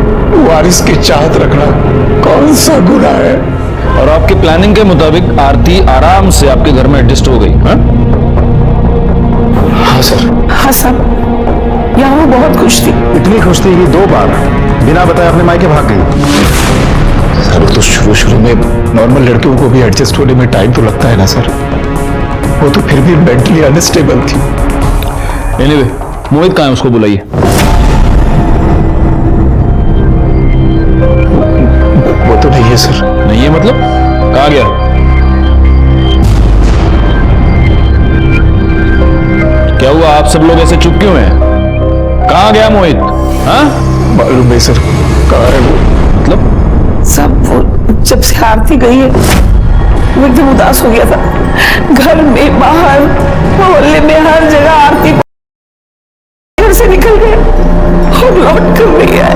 वारिस की चाहत रखना कौन सा गुनाह है? और आपके प्लानिंग के मुताबिक आरती आराम से आपके घर में एडजस्ट हो गई। हाँ सर। हाँ साहब, यहाँ वो बहुत खुश थी। इतनी खुश थी कि 2 बार बिना बताए अपने मायके भाग गई। सर तो शुरू में नॉर्मल लड़कियों को भी एडजस्ट होने में टाइम तो लगता है ना सर। वो तो फिर भी मेंटली अनस्टेबल थी। एनीवे, मोहित कहाँ है? उसको बुलाइए। वो तो नहीं है सर। नहीं है मतलब? कहाँ गया? क्या हुआ? आप सब लोग ऐसे चुप क्यों हैं? कहाँ गया मोहित? हाँ मालूम नहीं सर, कहाँ है वो? मतलब सब वो जब से आरती गई है वो एकदम उदास हो गया था। घर में, बाहर, मोहल्ले में, हर जगह आरती घर से निकल गया और लौट कर नहीं आया।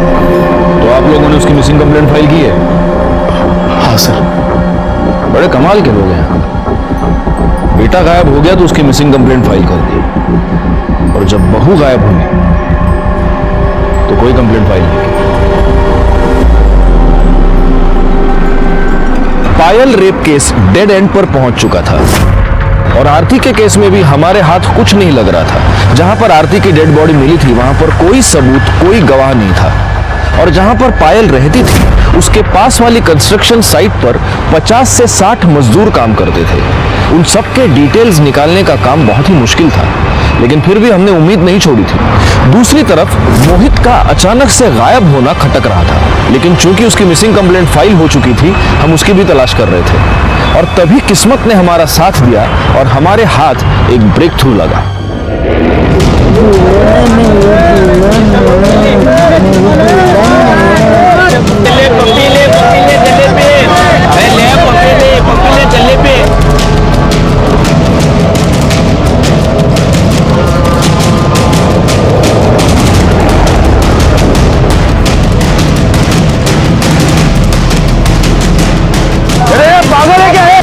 तो आप लोगों ने उसकी मिसिंग कंप्लेंट फाइल की है? हाँ सर। बड़े कमाल के लोग हैं। बेटा गायब हो गया तो उसकी मिसिंग कंप्लेंट फाइल कर दी, और जब बहू गायब हुई तो कोई कंप्लेंट फाइल नहीं की। पायल रेप केस डेड एंड पर पहुंच चुका था और आरती के केस में भी हमारे हाथ कुछ नहीं लग रहा था। जहां पर आरती की डेड बॉडी मिली थी वहां पर कोई सबूत, कोई गवाह नहीं था। और जहां पर पायल रहती थी उसके पास वाली कंस्ट्रक्शन साइट पर 50 से 60 मजदूर काम करते थे। उन सबके डिटेल्स निकालने का काम बहुत ही मुश्किल था, लेकिन फिर भी हमने उम्मीद नहीं छोड़ी थी। दूसरी तरफ मोहित का अचानक से गायब होना खटक रहा था, लेकिन चूंकि उसकी मिसिंग कंप्लेंट फाइल हो चुकी थी हम उसकी भी तलाश कर रहे थे। और तभी किस्मत ने हमारा साथ दिया और हमारे हाथ एक ब्रेक थ्रू लगा। पागल है क्या है?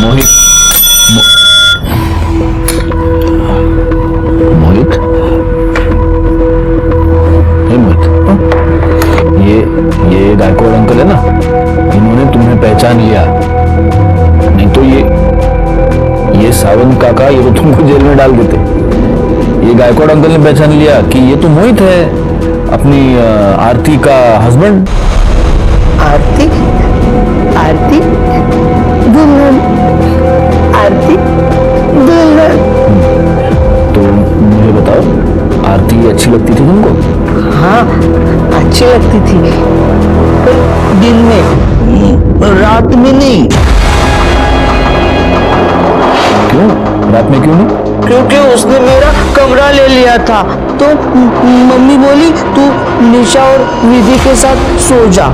मोहित मोहित हे मोहित, ये गायकवाड़ अंकल है ना, इन्होंने तुम्हें पहचान लिया। नहीं तो ये सावन काका ये तो तुमको जेल में डाल देते। ये गायकवाड़ अंकल ने पहचान लिया कि ये तो मोहित है, अपनी आरती का हस्बैंड। आरती आरती दुल्हन, आरती दुल्हन। तो मुझे बताओ, आरती अच्छी लगती थी तुमको? हाँ अच्छी लगती थी, पर दिन में, रात में नहीं। क्यों? रात में क्यों नहीं? क्योंकि उसने मेरा कमरा ले लिया था, तो मम्मी बोली तू निशा और विधि के साथ सो जा।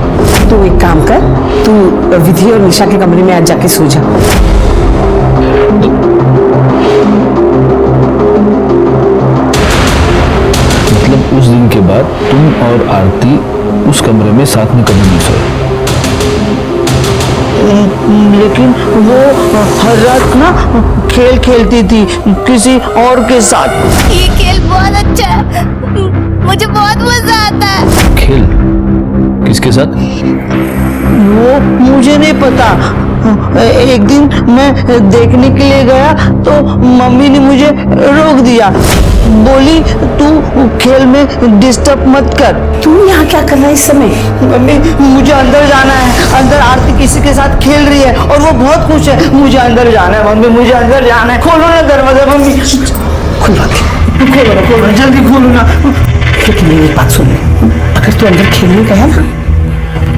तू एक काम कर, तू विधि और निशा के कमरे में आज जाके सो जा। मतलब उस दिन के बाद तुम और आरती उस कमरे में साथ में कभी नहीं सोए? लेकिन वो हर रात ना खेल खेलती थी किसी और के साथ। ये खेल बहुत अच्छा है, मुझे बहुत मजा आता है। खेल? किसके साथ? वो मुझे नहीं पता। एक दिन मैं देखने के लिए गया तो मम्मी ने मुझे रोक दिया, बोली तू खेल में डिस्टर्ब मत कर। तू यहाँ क्या कर रहा है इस समय? मम्मी मुझे अंदर जाना है, अंदर आरती किसी के साथ खेल रही है और वो बहुत खुश है। मुझे अंदर जाना है मम्मी, मुझे अंदर जाना है। खोलो ना दरवाजा मम्मी। खुलवा के खोलो ना, खोलो जल्दी खोलो ना। लेकिन मेरी बात सुन, अगर तू अंदर खेलने गया ना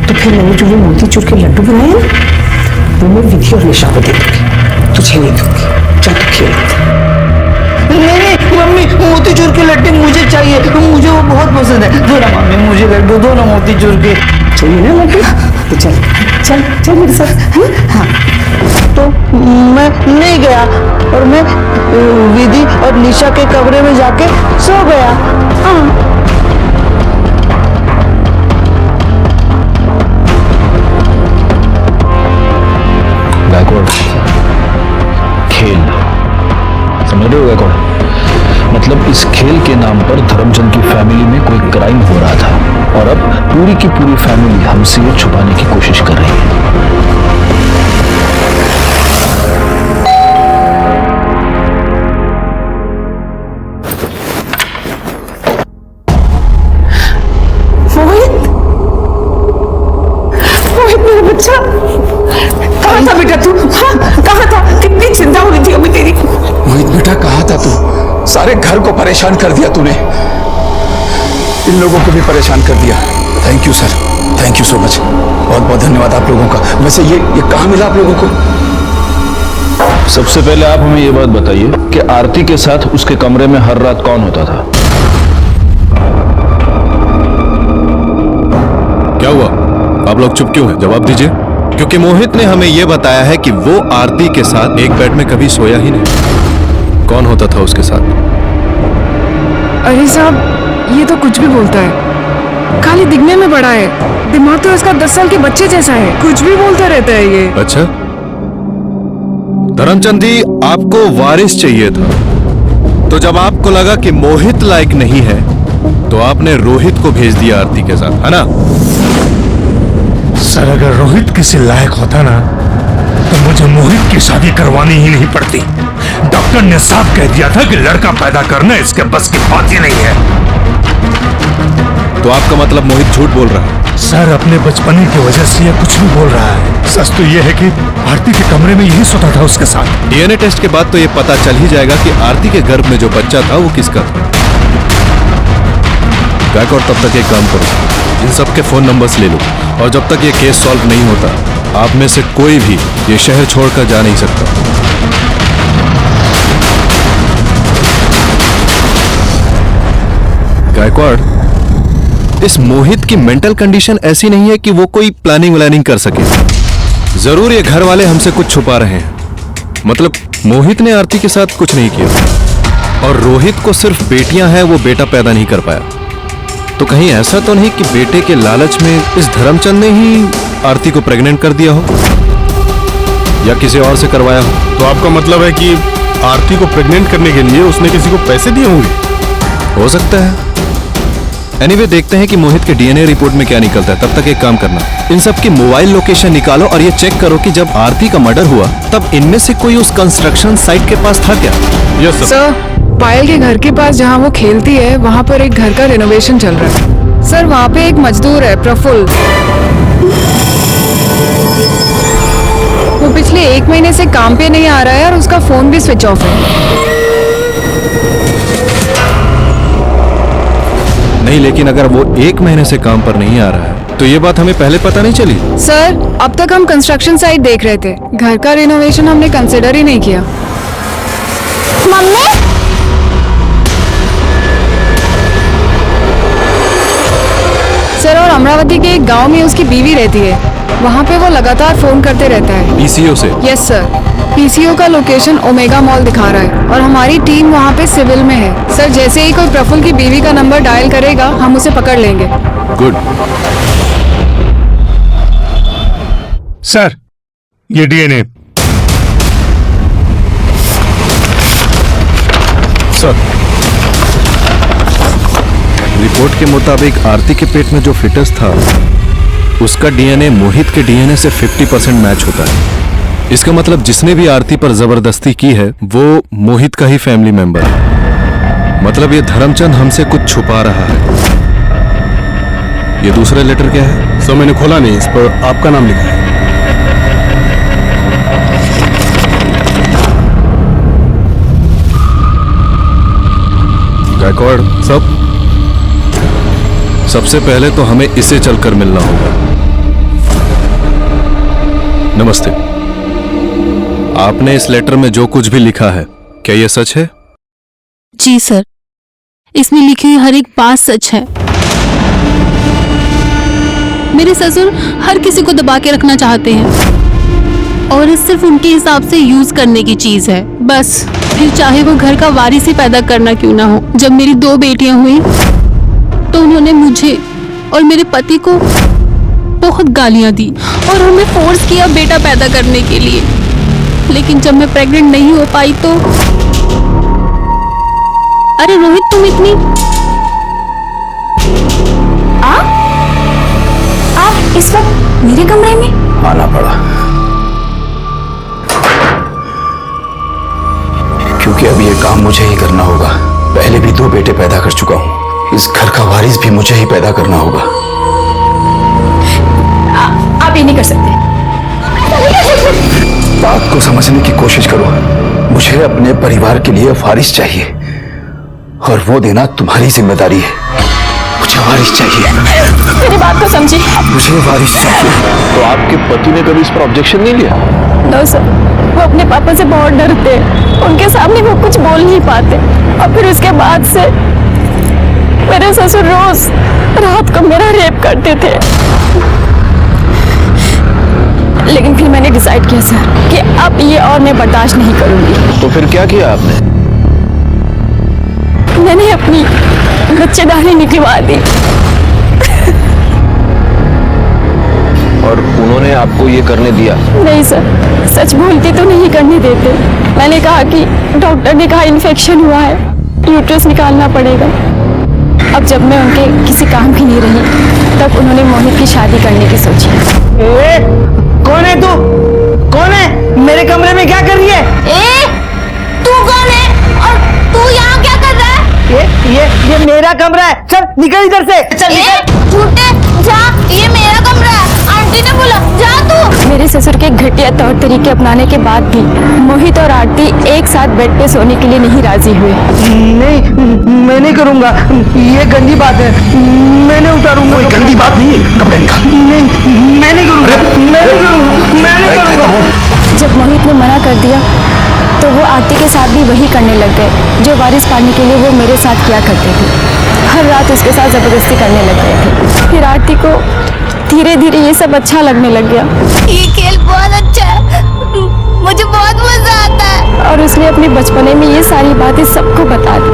तो फिर मैंने जो मोतीचूर के लड्डू बनाए ना वो मैं विधि और निशा को दे दूंगी, तुझे नहीं दूंगी। चल तू खेल। नहीं मम्मी, मोतीचूर के लड्डू मुझे चाहिए, मुझे वो बहुत पसंद है। दो ना मम्मी मुझे लड्डू, दो ना मोतीचूर के। चाहिए ना लड्डू? तो चल चल चल मेरे साथ। हाँ तो मैं नहीं गया और मैं विधि और निशा के कमरे में जाके सो गया। हाँ खेल, समझ रहे हो गायकवाड़? मतलब इस खेल के नाम पर धर्मचंद की फैमिली में कोई क्राइम हो रहा था और अब पूरी की पूरी फैमिली हमसे ये छुपाने की कोशिश कर रही है। मोहित मेरा बच्चा, कहाँ था बेटा तू? हाँ कहाँ था? कितनी चिंता हुई थी अभी तेरी। मोहित बेटा कहाँ था तू? सारे घर को परेशान कर दिया तूने, इन लोगों को भी परेशान कर दिया। Thank you sir, thank you so much, बहुत बहुत धन्यवाद आप लोगों का। वैसे ये कहाँ मिला आप लोगों को? सबसे पहले आप हमें ये बात बताइए कि आरती के साथ उसके कमरे में हर रात कौन होता था? क्या हुआ? आप लोग चुप क्यों हैं? जवाब दीजिए। क्योंकि मोहित ने हमें यह बताया है कि वो आरती के साथ एक बेड में कभी सोया ही नहीं। कौन होता था उसके साथ? अरे साहब, ये तो कुछ भी बोलता है, खाली दिखने में बड़ा है, दिमाग तो इसका 10 साल के बच्चे जैसा है, कुछ भी बोलता रहता है ये। अच्छा, धर्मचंद जी आपको वारिस चाहिए था, तो जब आपको लगा कि मोहित लायक नहीं है तो आपने रोहित को भेज दिया आरती के साथ, है ना? सर अगर रोहित किसी लायक होता ना तो मुझे मोहित की शादी करवानी ही नहीं पड़ती। डॉक्टर ने साफ कह दिया था कि लड़का पैदा करना इसके बस की बात ही नहीं है। तो आपका मतलब मोहित झूठ बोल रहा है? सर अपने बचपने की वजह से ये कुछ भी बोल रहा है। सच तो ये है कि आरती के कमरे में यही सोता था उसके साथ। डीएनए टेस्ट के बाद तो ये पता चल ही जाएगा कि आरती के गर्भ में जो बच्चा था वो किसका था। गायकवाड़ तब तक एक काम करो, इन सबके फोन नंबर्स ले लो और जब तक ये केस सॉल्व नहीं होता आप में से कोई भी ये शहर छोड़कर जा नहीं सकता। गायकवाड़, इस मोहित की मेंटल कंडीशन ऐसी नहीं है कि वो कोई प्लानिंग कर सके। जरूर ये घर वाले हमसे कुछ छुपा रहे हैं। मतलब मोहित ने आरती के साथ कुछ नहीं किया और रोहित को सिर्फ बेटियां हैं, वो बेटा पैदा नहीं कर पाया। तो कहीं ऐसा तो नहीं कि बेटे के लालच में इस धर्मचंद ने ही आरती को प्रेग्नेंट कर दिया हो या किसी और से करवाया हो? तो आपका मतलब है कि आरती को प्रेग्नेंट करने के लिए उसने किसी को पैसे दिए होंगे? हो सकता है। एनीवे देखते हैं कि मोहित के डीएनए रिपोर्ट में क्या निकलता है। तब तक एक काम करना, इन सब की मोबाइल लोकेशन निकालो और ये चेक करो कि जब आरती का मर्डर हुआ तब इनमें से कोई उस कंस्ट्रक्शन साइट के पास था क्या? यस सर, पायल के घर के पास जहाँ वो खेलती है वहाँ पर एक घर का रिनोवेशन चल रहा है। सर वहाँ पे एक मजदूर है प्रफुल्ल, वो पिछले 1 महीने से काम पे नहीं आ रहा है और उसका फोन भी स्विच ऑफ है। नहीं, लेकिन अगर वो 1 महीने से काम पर नहीं आ रहा है तो ये बात हमें पहले पता नहीं चली। सर अब तक हम कंस्ट्रक्शन साइट देख रहे थे, घर का रिनोवेशन हमने कंसिडर ही नहीं किया। मम्मी सर और अमरावती के एक गांव में उसकी बीवी रहती है, वहाँ पे वो लगातार फोन करते रहता है। पीसीओ से? यस सर, पीसीओ का लोकेशन ओमेगा मॉल दिखा रहा है और हमारी टीम वहाँ पे सिविल में है। सर जैसे ही कोई प्रफुल्ल की बीवी का नंबर डायल करेगा हम उसे पकड़ लेंगे। गुड। सर ये डीएनए। सर रिपोर्ट के मुताबिक आरती के पेट में जो फिटस था उसका डीएनए मोहित के डीएनए से 50% मैच होता है। इसका मतलब जिसने भी आरती पर जबरदस्ती की है वो मोहित का ही फैमिली मेंबर है। मतलब ये धर्मचंद हमसे कुछ छुपा रहा है। ये दूसरा लेटर क्या है? सर मैंने खोला नहीं, इस पर आपका नाम लिखा है। गायकवाड़ सब सबसे पहले तो हमें इसे चलकर मिलना होगा। नमस्ते। आपने इस लेटर में जो कुछ भी लिखा है क्या ये सच है? जी सर, इसमें लिखी हुई हर एक बात सच है। मेरे ससुर हर किसी को दबा के रखना चाहते हैं और सिर्फ उनके हिसाब से यूज करने की चीज है बस। फिर चाहे वो घर का वारिस ही पैदा करना क्यों ना हो। जब मेरी 2 बेटियां हुई तो उन्होंने मुझे और मेरे पति को बहुत गालियां दी और हमें फोर्स किया बेटा पैदा करने के लिए। लेकिन जब मैं प्रेग्नेंट नहीं हो पाई तो अरे रोहित तुम इतनी आप इस वक्त मेरे कमरे में? आना पड़ा क्योंकि अब ये काम मुझे ही करना होगा। पहले भी 2 बेटे पैदा कर चुका हूँ, इस घर का वारिस भी मुझे ही पैदा करना होगा। आप ये नहीं कर सकते। बात को समझने की कोशिश करो। मुझे अपने परिवार के लिए वारिस चाहिए और वो देना तुम्हारी जिम्मेदारी है। मुझे वारिस चाहिए। मेरी बात को समझिए। मुझे वारिस चाहिए। तो आपके पति ने कभी इस पर ऑब्जेक्शन नहीं लिया? नो सर, वो अपने पापा से बहुत डरते हैं, उनके सामने वो कुछ बोल नहीं पाते। और फिर उसके बाद से मेरे ससुर रोज रात को मेरा रेप करते थे। लेकिन फिर मैंने डिसाइड किया सर कि अब ये और मैं बर्दाश्त नहीं करूंगी। तो फिर क्या किया आपने? मैंने अपनी बच्चेदानी निकलवा दी। और उन्होंने आपको ये करने दिया? नहीं सर, सच बोलती तो नहीं करने देते। मैंने कहा कि डॉक्टर ने कहा इन्फेक्शन हुआ है, यूट्रस निकालना पड़ेगा। अब जब मैं उनके किसी काम की नहीं रही तब उन्होंने मोहित की शादी करने की सोची। कौन है तू? कौन है? मेरे कमरे में क्या कर रही है? तू कौन है और तू यहाँ क्या कर रहा है? ये मेरा कमरा है। चल निकल इधर से। चल निकल। झूठे जा, ये मेरा कमरा है। आंटी ने बोला जा तू। मेरे ससुर के घटिया तौर तरीके अपनाने के बाद भी मोहित और आरती एक साथ बेड पे सोने के लिए नहीं राजी हुए। नहीं, मैं नहीं करूंगा। ये गंदी बात है, मैं नहीं उतारूंगा। कोई गंदी बात नहीं है, कपड़े निकाल। नहीं, मैं नहीं करूंगा। मैं नहीं करूंगा। मैं नहीं करूंगा। जब मोहित ने मना कर दिया तो वो आरती के साथ भी वही करने लग गए जो वारिस पाने के लिए वो मेरे साथ किया करते थे। हर रात उसके साथ जबरदस्ती करने लग गए थे। फिर आरती को धीरे धीरे ये सब अच्छा लगने लग गया। ये खेल बहुत अच्छा है, मुझे बहुत मजा आता है। और उसने अपने बचपने में ये सारी बातें सबको बता दी,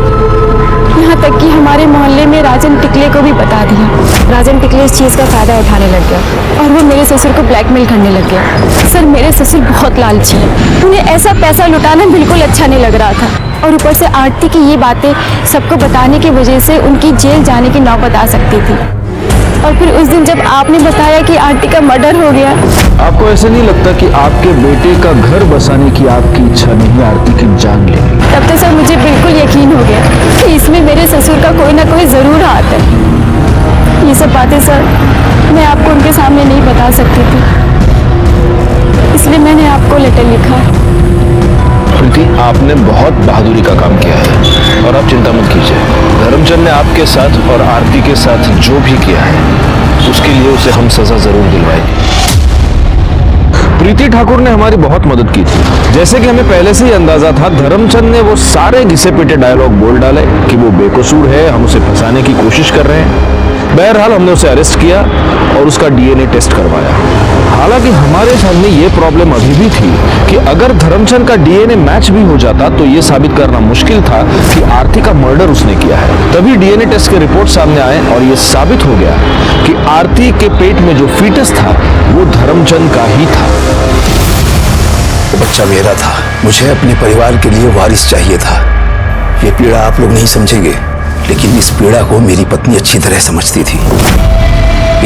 यहाँ तक कि हमारे मोहल्ले में राजन टिकले को भी बता दिया। राजन टिकले इस चीज़ का फायदा उठाने लग गया और वो मेरे ससुर को ब्लैकमेल करने लग गया। सर मेरे ससुर बहुत लालची है, उन्हें ऐसा पैसा लुटाना बिल्कुल अच्छा नहीं लग रहा था। और ऊपर से आरती की ये बातें सबको बताने की वजह से उनकी जेल जाने की नौबत आ सकती थी। और फिर उस दिन जब आपने बताया कि आरती का मर्डर हो गया। आपको ऐसे नहीं लगता कि आपके बेटे का घर बसाने की आपकी इच्छा नहीं आरती की जान लेगी? तब तो सर मुझे बिल्कुल यकीन हो गया कि इसमें मेरे ससुर का कोई ना कोई जरूर हाथ है। ये सब बातें सर मैं आपको उनके सामने नहीं बता सकती थी, इसलिए मैंने आपको लेटर लिखा। प्रीति, आपने बहुत बहादुरी का काम किया है और आप चिंता मत कीजिए। धर्मचंद ने आपके साथ और आरती के साथ जो भी किया है उसके लिए उसे हम सजा जरूर दिलवाएंगे। प्रीति ठाकुर ने हमारी बहुत मदद की थी। जैसे कि हमें पहले से ही अंदाजा था, धर्मचंद ने वो सारे घिसे पिटे डायलॉग बोल डाले कि वो बेकसूर है, हम उसे फंसाने की कोशिश कर रहे हैं। बहरहाल हमने उसे अरेस्ट किया और उसका डीएनए टेस्ट करवाया। हालांकि हमारे सामने ये प्रॉब्लम अभी भी थी कि अगर धर्मचंद का डीएनए मैच भी हो जाता तो ये साबित करना मुश्किल था कि आरती का मर्डर उसने किया है। तभी डीएनए टेस्ट के रिपोर्ट सामने आए और ये साबित हो गया कि आरती के पेट में जो फीटस था वो धर्मचंद का ही था। वो बच्चा मेरा था, मुझे अपने परिवार के लिए वारिस चाहिए था। ये पीड़ा आप लोग नहीं समझेंगे, लेकिन इस पीड़ा को मेरी पत्नी अच्छी तरह समझती थी,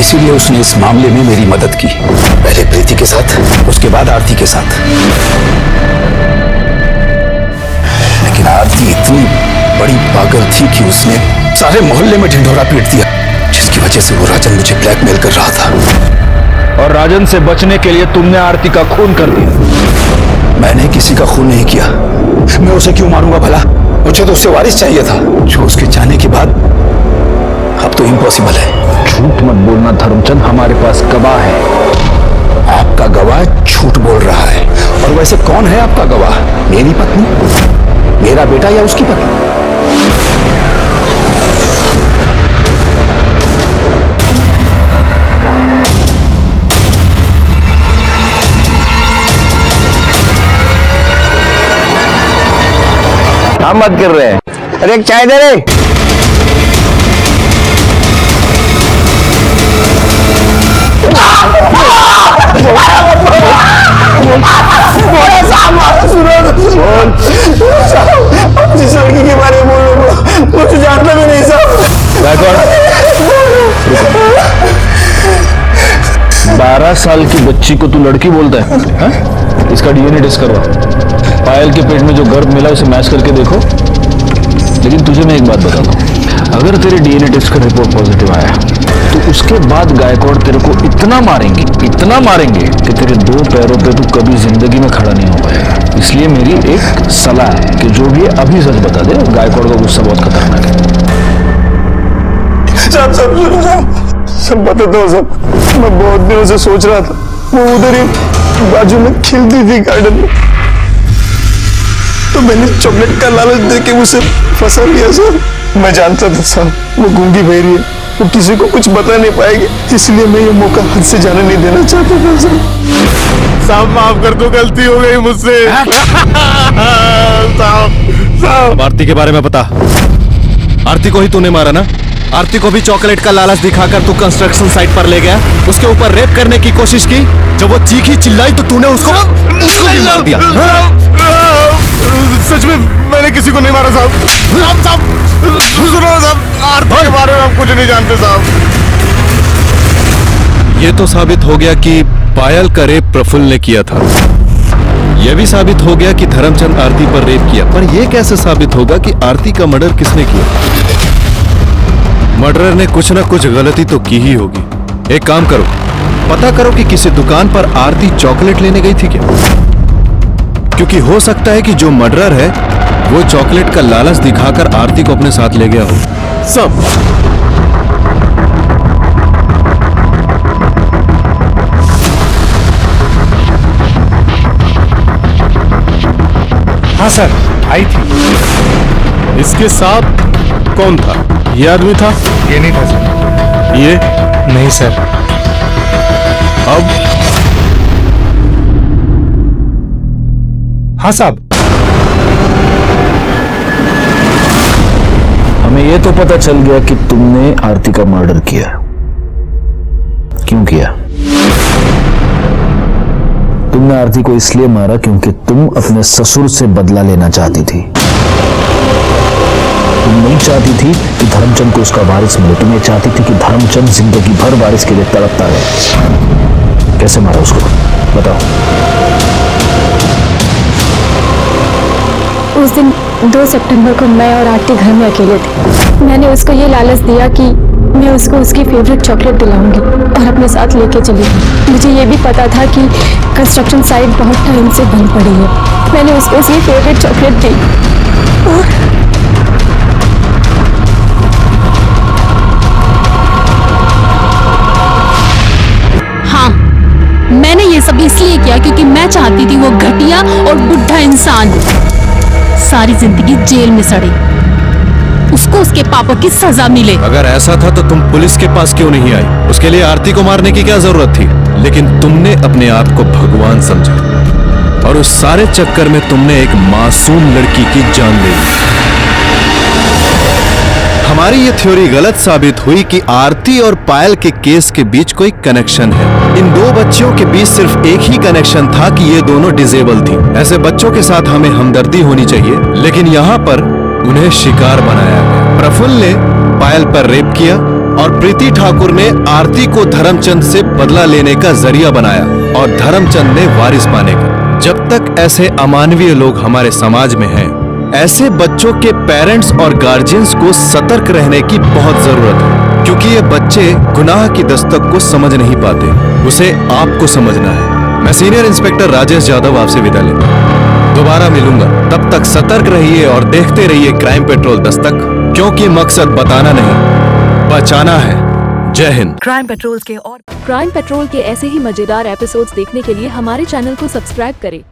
इसीलिए उसने इस मामले में मेरी मदद की। पहले प्रीति के साथ, उसके बाद आरती के साथ। लेकिन आरती इतनी बड़ी पागल थी कि उसने सारे मोहल्ले में ढिंढोरा पीट दिया, जिसकी वजह से वो राजन मुझे ब्लैकमेल कर रहा था। और राजन से बचने के लिए तुमने आरती का खून कर दिया। मैंने किसी का खून नहीं किया। मैं उसे क्यों मारूंगा भला? मुझे तो उससे वारिस चाहिए था। जो उसके जाने के बाद अब तो इम्पॉसिबल है। झूठ मत बोलना धर्मचंद, हमारे पास गवाह है। आपका गवाह झूठ बोल रहा है। और वैसे कौन है आपका गवाह? मेरी पत्नी, मेरा बेटा या उसकी पत्नी? हम मत कर रहे हैं। अरे एक चाय दे रे। जिस लड़की के बारे में बोल रहे हो वो तो जानता भी नहीं साहब। 12 साल की बच्ची को तू लड़की बोलता है, हा? इसका डीएनए टेस्ट करवा। पायल के पेट में जो गर्भ मिला उसे मैच करके देखो। लेकिन तुझे मैं एक बात बताता हूँ, अगर तेरे डीएनए टेस्ट का रिपोर्ट पॉजिटिव आया तो उसके बाद गायकवाड़ तेरे को इतना मारेंगे कि तेरे 2 पैरों पे तू कभी जिंदगी में खड़ा नहीं हो पाएगा। इसलिए मेरी एक सलाह है कि जो भी है अभी सच बता दे। गायकवाड़ का गुस्सा बहुत खतरनाक है। सब बताता हूँ सब। मैं बहुत दिनों से सोच रहा था, वो उधर ही बाजू में खिलती थी गार्डन में, तो मैंने चॉकलेट का लालच देके उसे फंसा लिया सर। मैं जानता था सर वो गूंगी बहरी है, वो किसी को कुछ बता नहीं पाएगी, इसलिए मैं ये मौका हाथ से जाने नहीं देना चाहता था सर। साहब माफ कर दो, गलती हो गई मुझसे। साहब आरती के बारे में पता? आरती को ही तूने मारा ना? आरती को भी चॉकलेट का लालच दिखाकर तू कंस्ट्रक्शन साइट पर ले गया, उसके ऊपर रेप करने की कोशिश की। जब वो चीखी चिल्लाई तो तूने उसको भी मार दिया। सच में मैंने किसी को नहीं मारा साहब। सुनो साहब, आरती के बारे में आप कुछ नहीं जानते साहब। ये तो साबित हो गया कि पायल का रेप प्रफुल्ल ने किया था। यह भी साबित हो गया कि धर्मचंद आरती पर रेप किया। पर यह कैसे साबित होगा कि आरती का मर्डर किसने किया? मर्डरर ने कुछ ना कुछ गलती तो की ही होगी। एक काम करो, पता करो कि किसी दुकान पर आरती चॉकलेट लेने गई थी क्या? क्योंकि हो सकता है कि जो मर्डरर है वो चॉकलेट का लालच दिखाकर आरती को अपने साथ ले गया हो। सब हाँ सर, आई थी। इसके साथ कौन था? ये आदमी था? ये नहीं था सर। ये नहीं सर। अब हाँ साहब, हमें ये तो पता चल गया कि तुमने आरती का मर्डर किया। क्यों किया? तुमने आरती को इसलिए मारा क्योंकि तुम अपने ससुर से बदला लेना चाहती थी। तुम नहीं चाहती थी कि धर्मचंद को उसका वारिस मिले, तुम ये चाहती थी कि धर्मचंद जिंदगी भर वारिस के लिए तड़पता रहे। कैसे मारा उसको, बताओ। उस दिन 2 सितंबर को मैं और आरती घर में अकेले थे। मैंने उसको ये लालच दिया कि मैं उसको उसकी फेवरेट चॉकलेट दिलाऊंगी और अपने साथ लेके चली गई। मुझे ये भी पता था कि कंस्ट्रक्शन साइट बहुत टाइम से बंद पड़ी है। मैंने उसको उसकी फेवरेट चॉकलेट दी और हाँ, मैंने ये सब इसलिए किया क्योंकि मैं चाहती थी वो घटिया और बुढ़ा इंसान सारी जिंदगी जेल में सड़े, उसको उसके पापों की सजा मिले। अगर ऐसा था तो तुम पुलिस के पास क्यों नहीं आई? उसके लिए आरती को मारने की क्या जरूरत थी? लेकिन तुमने अपने आप को भगवान समझा और उस सारे चक्कर में तुमने एक मासूम लड़की की जान ले ली। हमारी ये थ्योरी गलत साबित हुई कि आरती और पायल के केस के बीच कोई कनेक्शन है। इन 2 बच्चियों के बीच सिर्फ एक ही कनेक्शन था कि ये दोनों डिसेबल थी। ऐसे बच्चों के साथ हमें हमदर्दी होनी चाहिए, लेकिन यहाँ पर उन्हें शिकार बनाया गया। प्रफुल्ल ने पायल पर रेप किया और प्रीति ठाकुर ने आरती को धर्मचंद से बदला लेने का जरिया बनाया और धर्मचंद ने वारिस पाने का। जब तक ऐसे अमानवीय लोग हमारे समाज में हैं, ऐसे बच्चों के पेरेंट्स और गार्जियंस को सतर्क रहने की बहुत जरूरत है, क्योंकि ये बच्चे गुनाह की दस्तक को समझ नहीं पाते, उसे आपको समझना है। मैं सीनियर इंस्पेक्टर राजेश यादव आपसे विदा लेता हूं। दोबारा मिलूंगा, तब तक सतर्क रहिए और देखते रहिए क्राइम पेट्रोल दस्तक, क्योंकि मकसद बताना नहीं, बचाना है। जय हिंद। क्राइम पेट्रोल के ऐसे ही मजेदार एपिसोड्स देखने के लिए हमारे चैनल को सब्सक्राइब करें